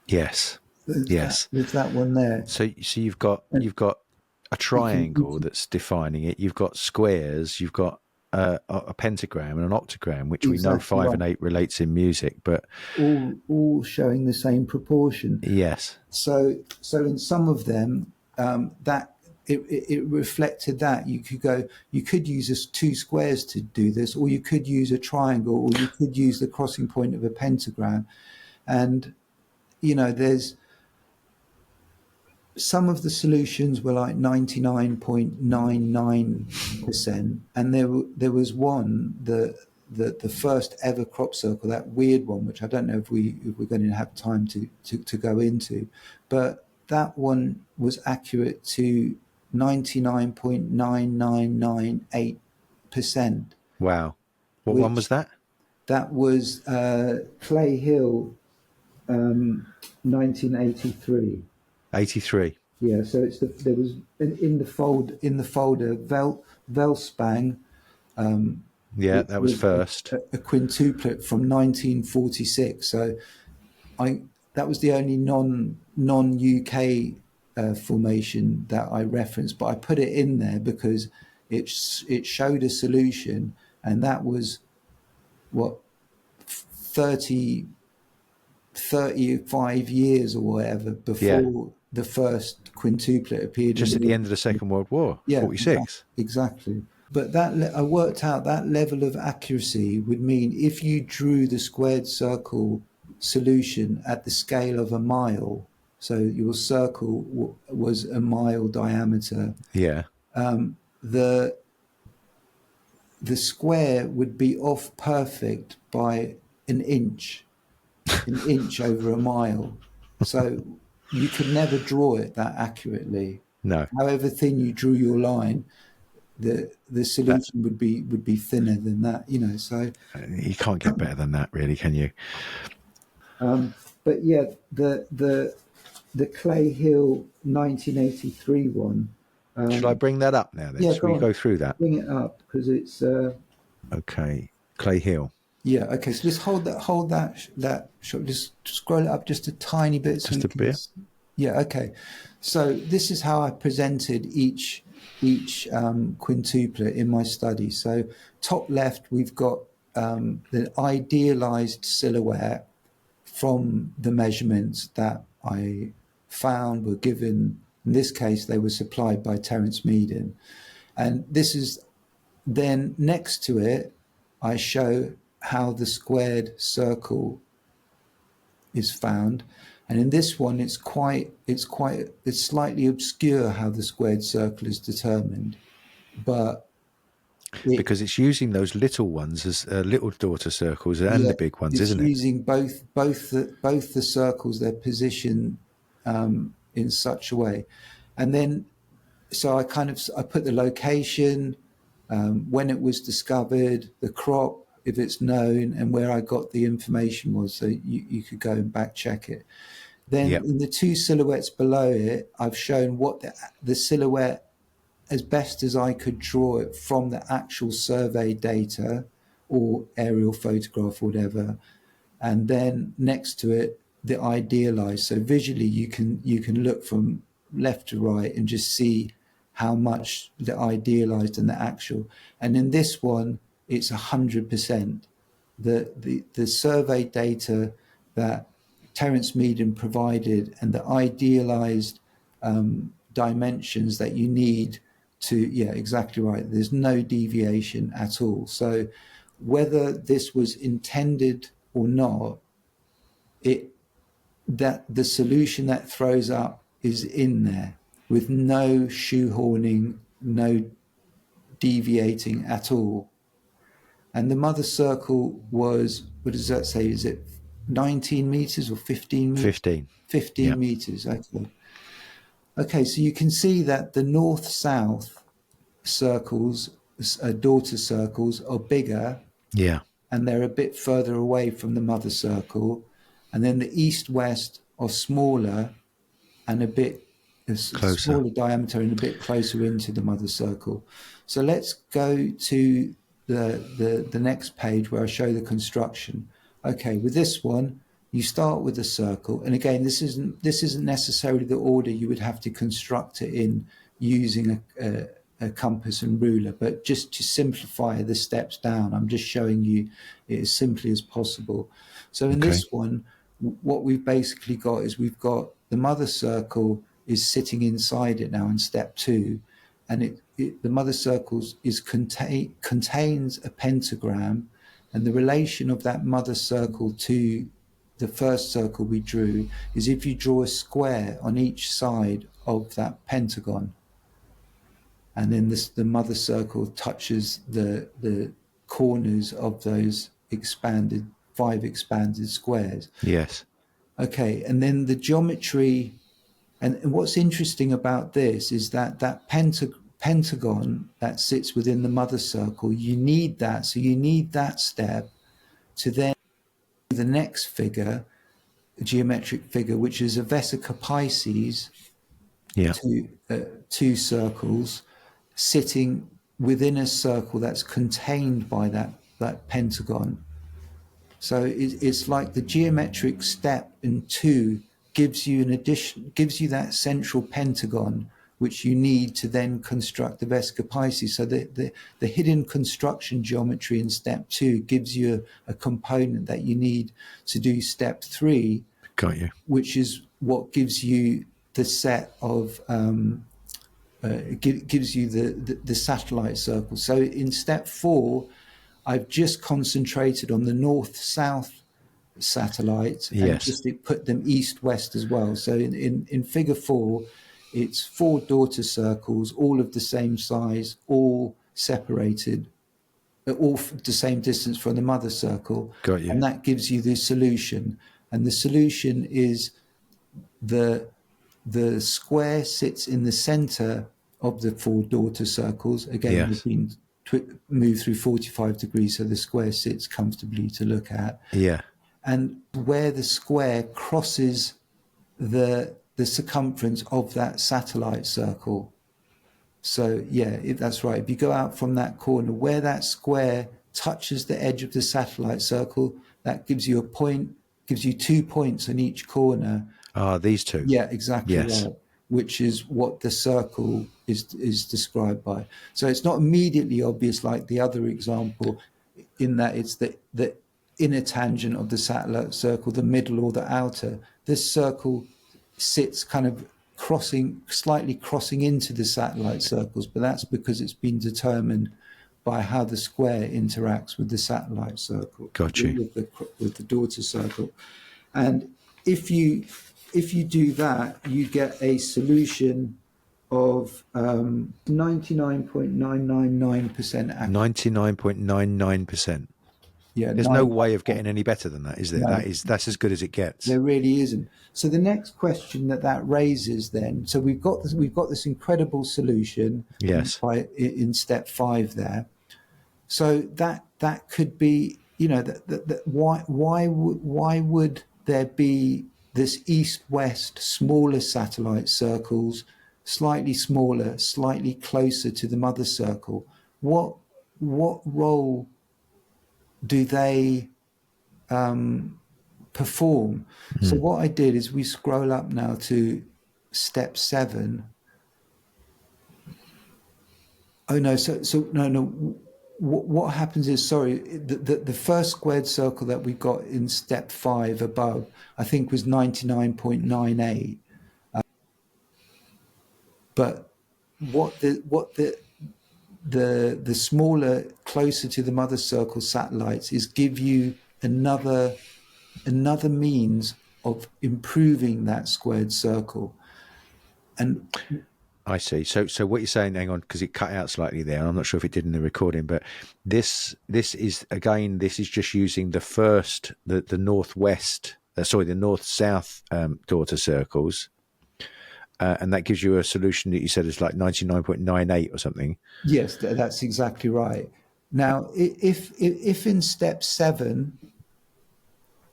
Yes. There's that one there. So you've got a You can, you triangle can that's defining it. You've got squares. You've got a pentagram and an octagram, which we know exactly 5 right. and 8 relates in music. But All showing the same proportion. yes, So in some of them, that it reflected that you could use two squares to do this, or you could use a triangle, or you could use the crossing point of a pentagram. And there's some of the solutions were like 99.99%, and there was one the first ever crop circle, that weird one, which I don't know if we're going to have time to go into, but that one was accurate to 99.9998%. wow. What one was Which that? that was Clay Hill, 1983. 83. Yeah, so there was in the folder Velspang, Yeah, which that was was first. a quintuplet from 1946. So that was the only non UK formation that I referenced, but I put it in there because it showed a solution, and that was what 30 35 years or whatever Yeah, before the first quintuplet appeared in just the at the end of the Second World War, yeah, 46. exactly. But I worked out that level of accuracy would mean if you drew the squared circle solution at the scale of a mile, so your circle was a mile diameter, Yeah. the the square would be off perfect by an inch over a mile. So you could never draw it that accurately. No, However thin you drew your line, the that solution would be thinner than that. So you can't get better than that, really, can you? but yeah, the Clay Hill 1983 one. Shall I bring that up now then? Yeah, Shall go we on, go through that? bring it up because it's Okay. Clay Hill. yeah, okay. So just hold that shot. Just scroll it up just a tiny bit so Just you a can. bit. Yeah, okay. So this is how I presented each quintuplet in my study. So top left, we've got the idealized silhouette from the measurements that I found were given. In this case, they were supplied by Terence Meaden. And this is then next to it, I show how the squared circle is found. And in this one, it's slightly obscure how the squared circle is determined, but Because it's using those little ones as little daughter circles and yeah, the big ones, it's isn't it? using both the circles, their position in such a way, and then so I put the location, when it was discovered, the crop, if it's known, and where I got the information was, so you could go and back check it. Then Yep. in the two silhouettes below it, I've shown what the silhouette, as best as I could draw it from the actual survey data or aerial photograph, whatever. And then next to it, the idealized. So visually, you can look from left to right and just see how much the idealized and the actual. And in this one, it's 100%. The survey data that Terence Meaden provided and the idealized dimensions that you need to, yeah, exactly right. There's no deviation at all. So whether this was intended or not, that the solution that throws up is in there with no shoehorning, no deviating at all. And the mother circle was, what does that say? Is it 19 meters or 15 meters? 15. 15 Yep. meters, okay. Okay, so you can see that the north-south circles, daughter circles, are bigger Yeah. and they're a bit further away from the mother circle. And then the east-west are smaller and a bit Closer. smaller diameter and a bit closer into the mother circle. So let's go to the next page where I show the construction. Okay, with this one, you start with a circle, and again, this isn't necessarily the order you would have to construct it in using a compass and ruler, but just to simplify the steps down, I'm just showing you it as simply as possible. So in this one, what we've basically got is we've got the mother circle is sitting inside it now in step 2, and the mother circle contains a pentagram, and the relation of that mother circle to the first circle we drew is if you draw a square on each side of that pentagon, and then the mother circle touches the corners of those 5 expanded squares. Yes. Okay, and then the geometry, and what's interesting about this is that pentagon that sits within the mother circle, you need that. So you need that step to then the next figure, a geometric figure, which is a Vesica Pisces, two circles sitting within a circle that's contained by that pentagon. So it's like the geometric step in 2 gives you that central pentagon, which you need to then construct the Vesica Pisces. So the hidden construction geometry in step 2 gives you a component that you need to do step 3. Got you. Which is what gives you the set of gives you the satellite circle. So in step 4, I've just concentrated on the north-south satellites and just put them east-west as well. So in figure 4, it's 4 daughter circles, all of the same size, all separated, all the same distance from the mother circle. Got you. And that gives you the solution. And the solution is the square sits in the center of the 4 daughter circles. Again, we've been moved through 45 degrees, so the square sits comfortably to look at. Yeah. And where the square crosses the circumference of that satellite circle. So that's right. If you go out from that corner, where that square touches the edge of the satellite circle, that gives you a point, gives you 2 points on each corner. These 2. Yeah, exactly right. Which is what the circle is described by. So it's not immediately obvious like the other example, in that it's the inner tangent of the satellite circle, the middle or the outer. This circle sits kind of slightly crossing into the satellite circles, but that's because it's been determined by how the square interacts with the satellite circle. Got you. With the daughter circle. And if you do that, you get a solution of 99.999% accurate. 99.99%. Yeah, there's no way of getting any better than that, is there? No. That's as good as it gets. There really isn't. So the next question that raises then, so we've got this incredible solution. Yes. In step 5 there. So that could be, why would there be this east-west smaller satellite circles, slightly smaller, slightly closer to the mother circle? What role do they perform? So what I did is we scroll up now to step 7. Oh no! So no. What happens is, the first squared circle that we got in step 5 above, I think was 99.98. But what the smaller, closer to the mother circle satellites is give you another means of improving that squared circle. And I see. So what you're saying, hang on, because it cut out slightly there, and I'm not sure if it did in the recording, but this is just using the northwest, the north-south daughter circles, and that gives you a solution that you said is like 99.98 or something. Yes, that's exactly right. Now, if in step 7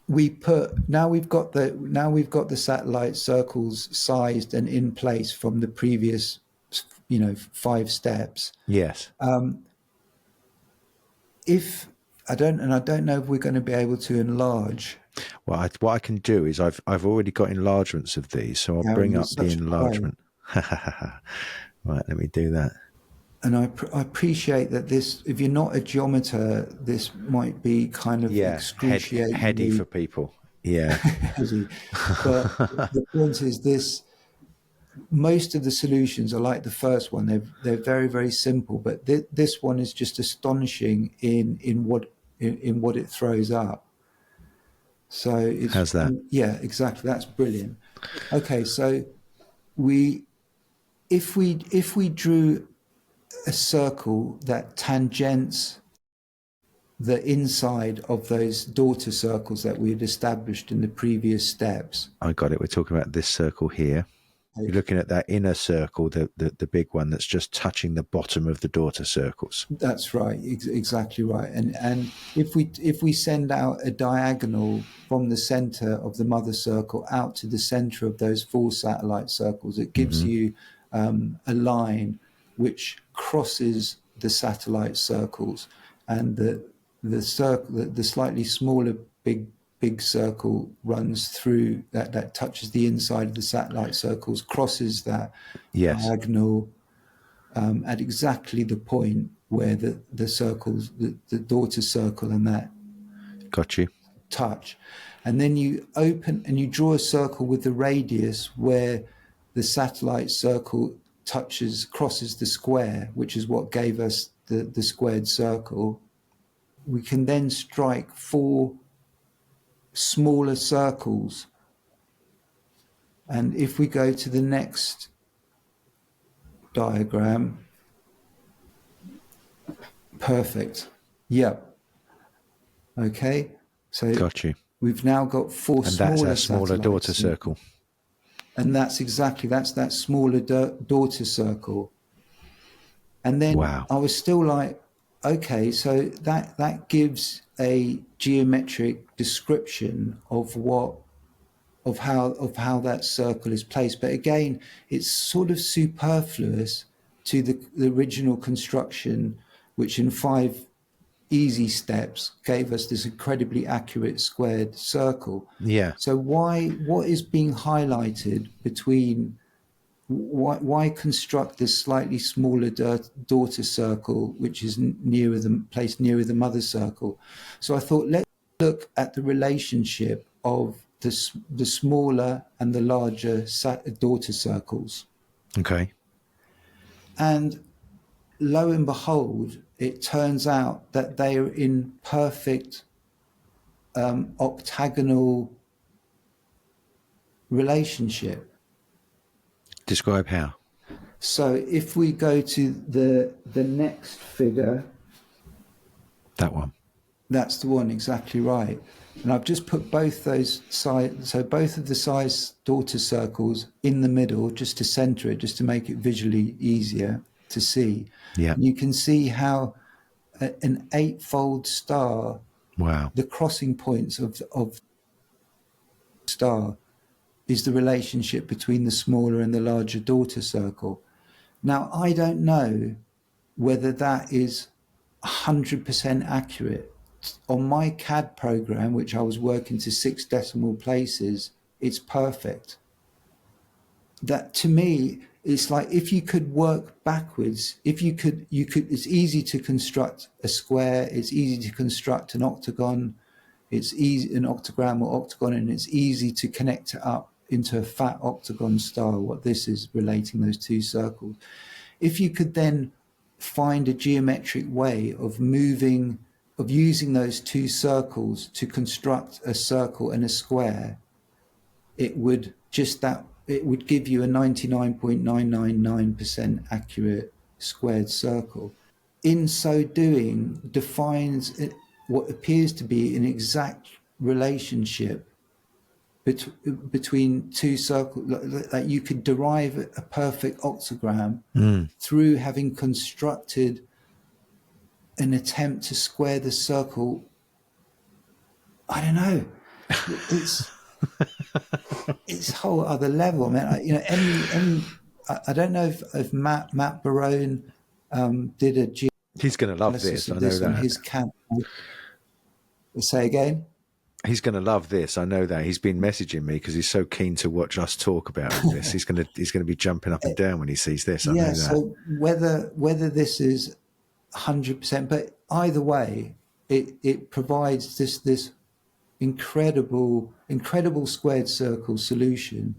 we've got the satellite circles sized and in place from the previous 5 steps. Yes. If I don't know if we're going to be able to enlarge. Well, what I can do is I've already got enlargements of these, so I'll bring up the enlargement. Right, let me do that. And I appreciate that this, if you're not a geometer, this might be kind of excruciatingly Heady for people. Yeah. heady. But the point is this, most of the solutions are like the first one. They're very, very simple, but this one is just astonishing in what it throws up. So it's, How's that? Yeah, exactly. That's brilliant. Okay, so if we drew a circle that tangents the inside of those daughter circles that we had established in the previous steps. I got it. We're talking about this circle here. Okay. You're looking at that inner circle, the big one that's just touching the bottom of the daughter circles. That's right, exactly right. And if we send out a diagonal from the center of the mother circle out to the center of those 4 satellite circles, it gives you a line which crosses the satellite circles, and the slightly smaller big circle runs through that touches the inside of the satellite circles, crosses that diagonal at exactly the point where the circles, the daughter circle and that Got you. touch. And then you open and you draw a circle with the radius where the satellite circle crosses the square, which is what gave us the squared circle. We can then strike 4 smaller circles. And if we go to the next diagram, perfect. Yep. Okay. So Got you. we've now got 4 And smaller that's our smaller satellites. daughter circle. And that's that smaller daughter circle. And then Wow. I was still like, okay, so that gives a geometric description of how that circle is placed. But again, it's sort of superfluous to the original construction, which in 5 easy steps gave us this incredibly accurate squared circle. Yeah. So what is being highlighted between why construct this slightly smaller daughter circle, which is placed nearer the mother circle? So I thought, let's look at the relationship of the smaller and the larger daughter circles. Okay. And lo and behold, it turns out that they are in perfect octagonal relationship. Describe how. So if we go to the next figure, That one. that's the one, exactly right. And I've just put both those sides, so both of the size daughter circles in the middle, just to center it, just to make it visually easier to see. Yeah. And you can see how an 8-fold star, Wow. the crossing points of star, is the relationship between the smaller and the larger daughter circle. Now, I don't know whether that is 100% accurate. On my CAD program, which I was working to 6 decimal places, it's perfect. That, to me, it's like if you could work backwards, it's easy to construct a square, it's easy to construct an octagon, it's easy, an octagram or octagon, and it's easy to connect it up into a fat octagon style, what this is relating those 2 circles. If you could then find a geometric way of using those 2 circles to construct a circle and a square, it would give you a 99.999% accurate squared circle. In so doing, defines what appears to be an exact relationship between 2 circles, that you could derive a perfect octagram through having constructed an attempt to square the circle. I don't know. It's a whole other level, man. I don't know if Matt Barone did a He's going to love this. I know on that. his camp. Say again. He's going to love this. I know that. He's been messaging me because he's so keen to watch us talk about all this. He's going to be jumping up and down when he sees this. I know that. So whether this is 100%, but either way, it provides this incredible squared circle solution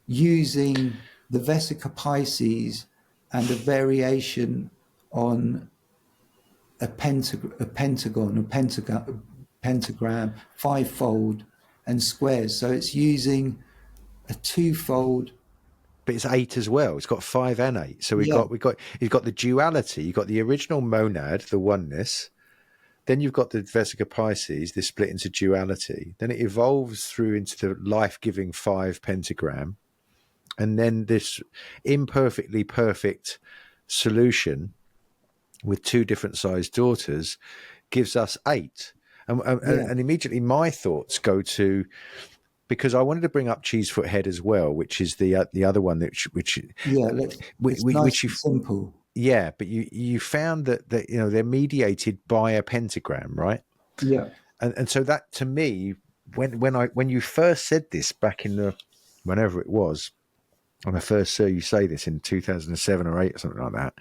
using the Vesica Pisces and a variation on a pentagram, fivefold, and squares. So it's using a twofold. But it's 8 as well. It's got 5 and 8. So you've got the duality. You've got the original monad, the oneness. Then you've got the Vesica Pisces, this split into duality. Then it evolves through into the life-giving 5 pentagram. And then this imperfectly perfect solution with 2 different sized daughters gives us 8. And immediately my thoughts go to, because I wanted to bring up Cheesefoot Head as well, which is the other one which Simple. Yeah, but you found that they're mediated by a pentagram, right? Yeah. And so that, to me, when you first said this back in whenever it was, when I first saw you say this in 2007 or 8 or something like that,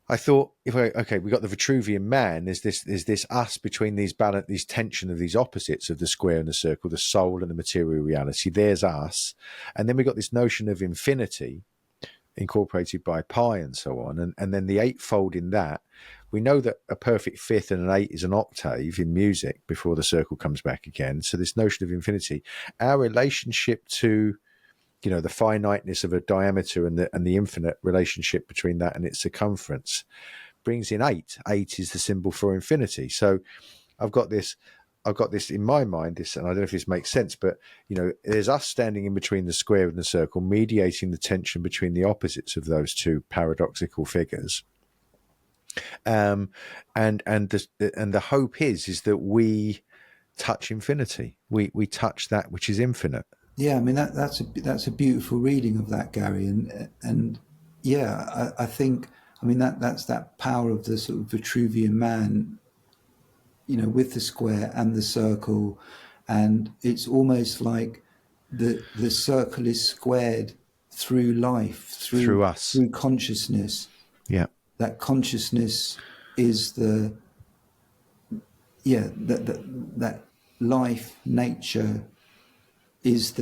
I thought, we got the Vitruvian man. There's this us between these tension of these opposites of the square and the circle, the soul and the material reality. There's us, and then we got this notion of infinity, incorporated by pi and so on, and then the eightfold in that. We know that a perfect fifth and an 8 is an octave in music before the circle comes back again. So this notion of infinity, our relationship to the finiteness of a diameter and the infinite relationship between that and its circumference brings in 8. 8 is the symbol for infinity. So I've got this in my mind, and I don't know if this makes sense, but there's us standing in between the square and the circle, mediating the tension between the opposites of those two paradoxical figures. And the hope is that we touch infinity. We touch that which is infinite. Yeah, I mean that's a beautiful reading of that, Gary, and yeah, I think that's that power of the sort of Vitruvian man, with the square and the circle, and it's almost like the circle is squared through life, through us, through consciousness. Yeah, that consciousness is that life, nature is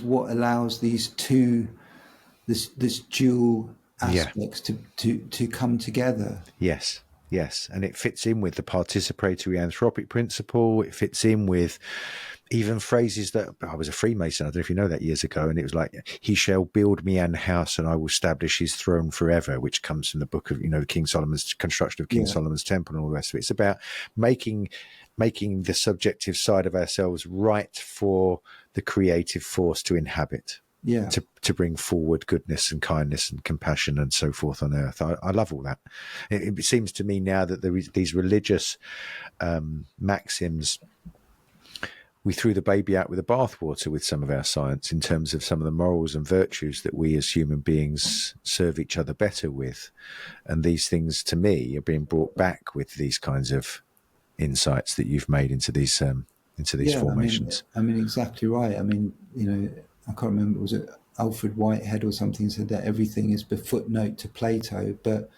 what allows these this dual aspects to come together. Yes, and it fits in with the participatory anthropic principle. It fits in with even phrases that I was a Freemason. I don't know if you know that, years ago, and it was like, "He shall build me an house, and I will establish his throne forever," which comes from the book of King Solomon's construction of King Solomon's temple and all the rest of it. It's about making the subjective side of ourselves right for the creative force to inhabit. Yeah. To bring forward goodness and kindness and compassion and so forth on earth. I love all that. It seems to me now that there is these religious maxims. We threw the baby out with the bathwater with some of our science in terms of some of the morals and virtues that we as human beings serve each other better with. And these things, to me, are being brought back with these kinds of insights that you've made into these formations. I mean, exactly right. I mean, I can't remember, was it Alfred Whitehead or something said that everything is the footnote to Plato, but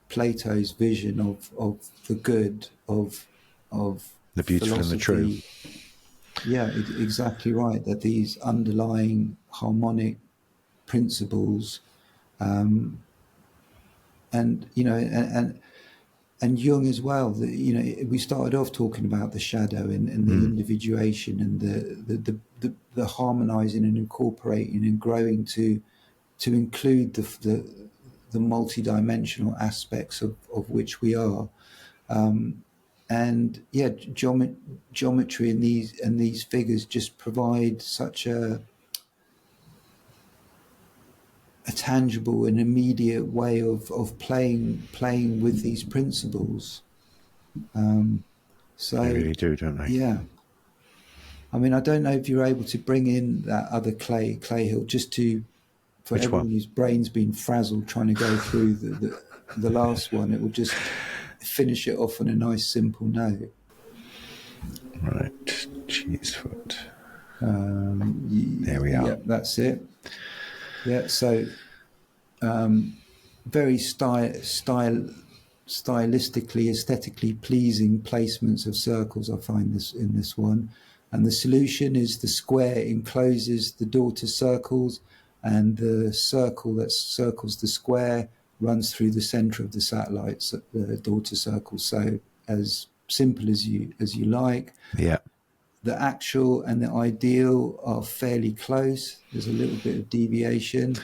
Plato's vision of the good, of the beautiful and the true. Yeah, exactly right. That these underlying harmonic principles, and Jung as well. We started off talking about the shadow and the individuation and the harmonizing and incorporating and growing to include the multidimensional aspects of which we are. And yeah, geometry and these figures just provide such a tangible and immediate way of playing with these principles. So They really do, don't they? Yeah. I mean, I don't know if you're able to bring in that other Clay Hill just for Which everyone one? whose brain's been frazzled trying to go through the last one. It will just. finish it off on a nice simple note. Right, cheese foot. There we are. Yeah, that's it. Yeah, so very stylistically, aesthetically pleasing placements of circles. I find this in this one, and the solution is the square encloses the daughter circles, and the circle that circles the square runs through the center of the satellites, the daughter circle. So as simple as you like. Yeah. The actual and the ideal are fairly close. There's a little bit of deviation.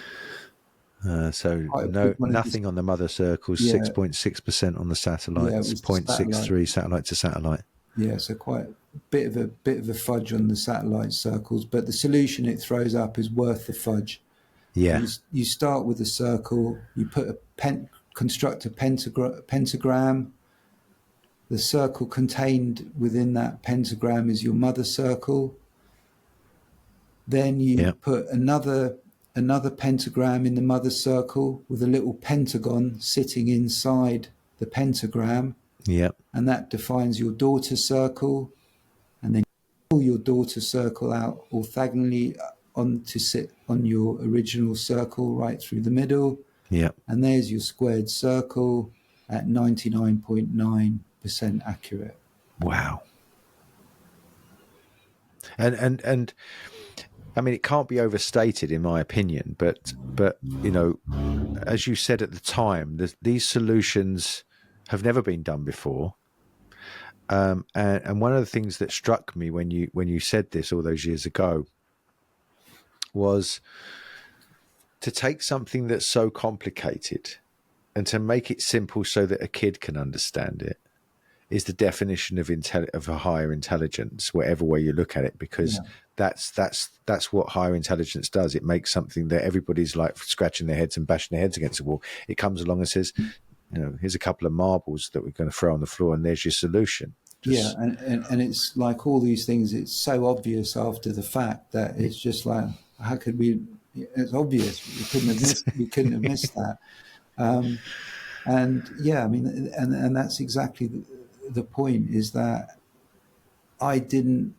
So One of nothing on the mother circles, Yeah. 6.6% on the satellites, Yeah, it was the 0.63 satellite to satellite. Yeah, so quite a bit of a fudge on the satellite circles, but the solution it throws up is worth the fudge. Yeah. You start with a circle, you put construct a pentagram. The circle contained within that pentagram is your mother circle. Then you put another pentagram in the mother circle with a little pentagon sitting inside the pentagram. Yeah. And that defines your daughter circle. And then you pull your daughter circle out orthogonally to sit on your original circle right through the middle. Yeah. And there's your squared circle at 99.9% accurate. Wow. And I mean, it can't be overstated in my opinion, but you know, as you said at the time, these solutions have never been done before. And one of the things that struck me when you said this all those years ago was to take something that's so complicated and to make it simple so that a kid can understand it is the definition of a higher intelligence, whatever way you look at it, because that's what higher intelligence does. It makes something that everybody's like scratching their heads and bashing their heads against the wall. It comes along and says, you know, here's a couple of marbles that we're going to throw on the floor, and there's your solution. And it's like all these things, it's so obvious after the fact that it's just like, how could we? It's obvious. We couldn't have missed that. And yeah, I mean, and that's exactly the point, is that I didn't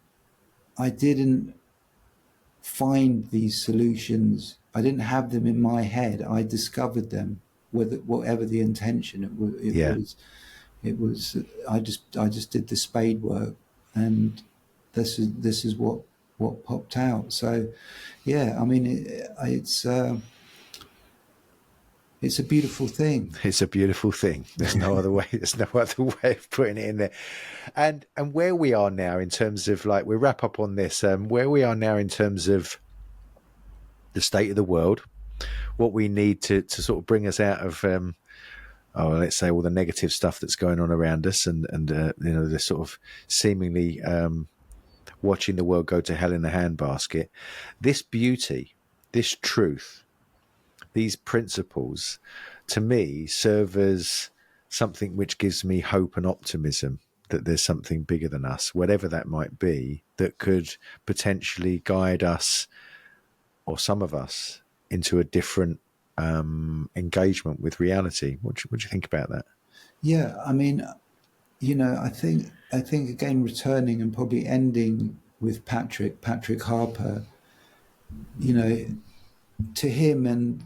find these solutions. I didn't have them in my head. I discovered them, whatever the intention it was. I just did the spade work, and this is what popped out. So yeah, I mean, it's a beautiful thing. It's a beautiful thing. There's no other way. There's no other way of putting it in there. And where we are now in terms of, like, we'll wrap up on this. Where we are now in terms of the state of the world, what we need to sort of bring us out of, let's say, all the negative stuff that's going on around us, and you know, the sort of seemingly watching the world go to hell in a handbasket. This beauty, this truth, these principles, to me, serve as something which gives me hope and optimism that there's something bigger than us, whatever that might be, that could potentially guide us, or some of us, into a different engagement with reality. What do you think about that? Yeah, I mean, you know, I think again, returning and probably ending with Patrick Harper, you know, to him and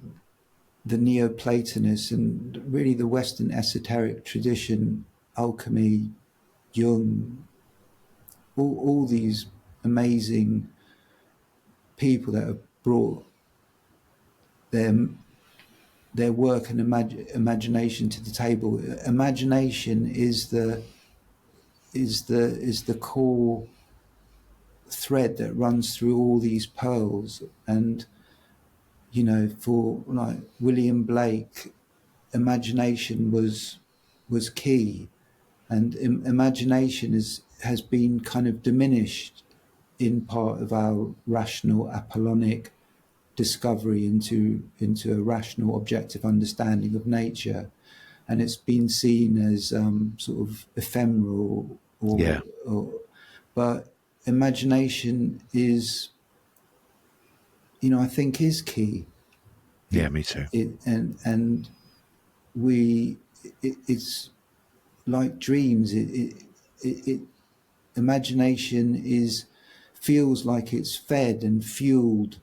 the Neoplatonists and really the Western esoteric tradition, alchemy, Jung, all these amazing people that have brought their work and imagination to the table. Imagination is the core thread that runs through all these pearls. And you know, for like William Blake, imagination was key, and imagination has been kind of diminished in part of our rational Apollonic discovery into a rational objective understanding of nature, and it's been seen as sort of ephemeral but imagination is, you know, I think is key. Yeah, me too. It's like dreams, imagination feels like it's fed and fueled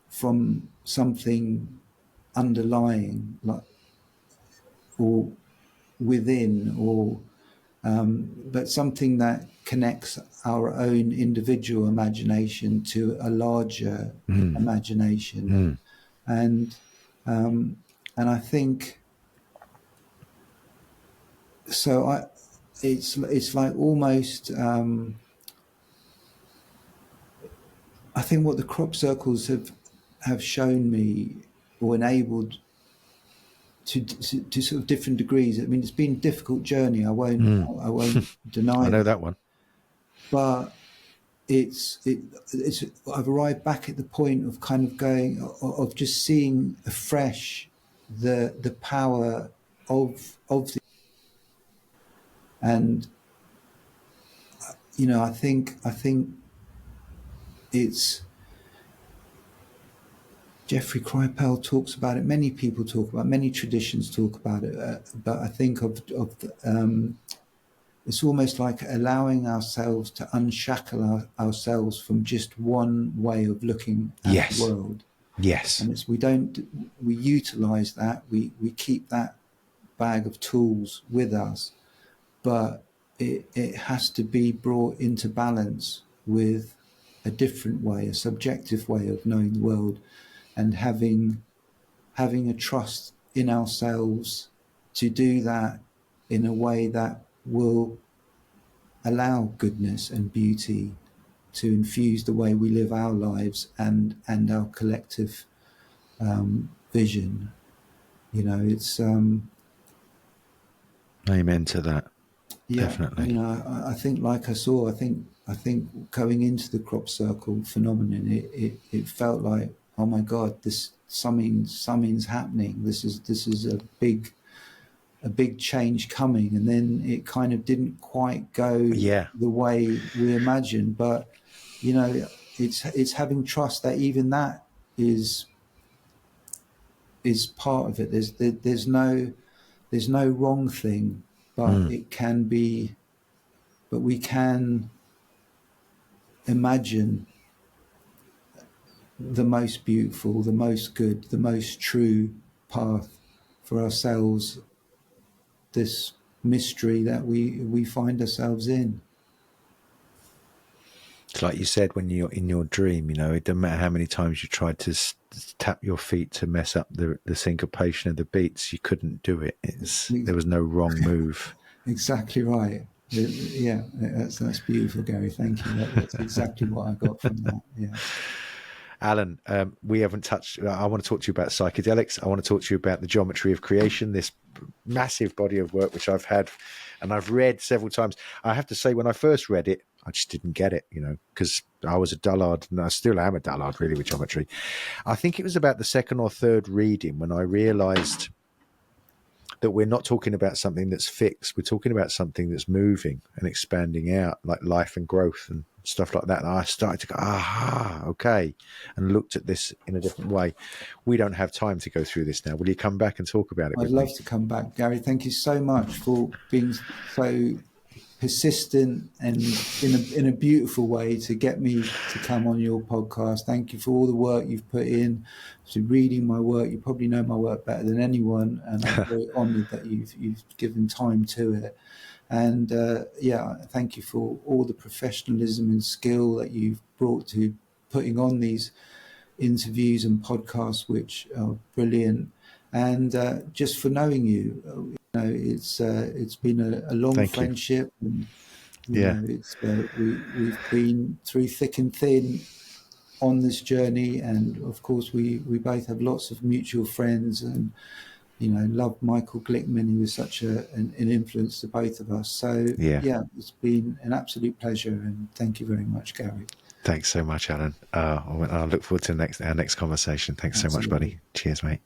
from something underlying, like, or within, or but something that connects our own individual imagination to a larger imagination. And I think so. It's like almost. I think what the crop circles have shown me, or enabled to sort of different degrees. I mean, it's been a difficult journey. I won't deny I know that. that one. But it's I've arrived back at the point of kind of going, of just seeing afresh the power of the, and I think it's, Jeffrey Kripal talks about it. Many people talk about it. Many traditions talk about it. But I think it's almost like allowing ourselves to unshackle ourselves from just one way of looking at the world. Yes. And we utilize that. We keep that bag of tools with us, but it has to be brought into balance with a different way, a subjective way of knowing the world, and having a trust in ourselves to do that in a way that will allow goodness and beauty to infuse the way we live our lives and our collective vision. It's amen to that. yeah, Definitely. I think, like I think going into the crop circle phenomenon, it felt like, oh my God, something's happening. This is a big change coming, and then it kind of didn't quite go the way we imagined. But it's having trust that even that is part of it. There's no wrong thing, but it can be. But we can imagine the most beautiful, the most good, the most true path for ourselves, this mystery that we find ourselves in. It's like you said, when you're in your dream, it doesn't matter how many times you tried to tap your feet to mess up the syncopation of the beats, you couldn't do it. There was no wrong move. Exactly right. Yeah, that's beautiful, Gary. Thank you. That's exactly what I got from that. Yeah. Alan, we haven't touched. I want to talk to you about psychedelics. I want to talk to you about the geometry of creation, this massive body of work which I've had and I've read several times. I have to say, when I first read it, I just didn't get it, because I was a dullard, and I still am a dullard, really, with geometry. I think it was about the second or third reading when I realized that we're not talking about something that's fixed. We're talking about something that's moving and expanding out, like life and growth and stuff like that. And I started to go, aha, okay, and looked at this in a different way. We don't have time to go through this now. Will you come back and talk about it? I'd love to come back, Gary. Thank you so much for being so persistent and in a beautiful way to get me to come on your podcast. Thank you for all the work you've put in to reading my work. You probably know my work better than anyone, and I'm very honoured that you've given time to it. And thank you for all the professionalism and skill that you've brought to putting on these interviews and podcasts, which are brilliant. And just for knowing you, it's been a long friendship, and we've been through thick and thin on this journey, and of course we both have lots of mutual friends, and love Michael Glickman. He was such an influence to both of us. So it's been an absolute pleasure, and thank you very much, Gary. Thanks so much, Alan. I look forward to our next conversation. Thanks so much, buddy. Cheers, mate.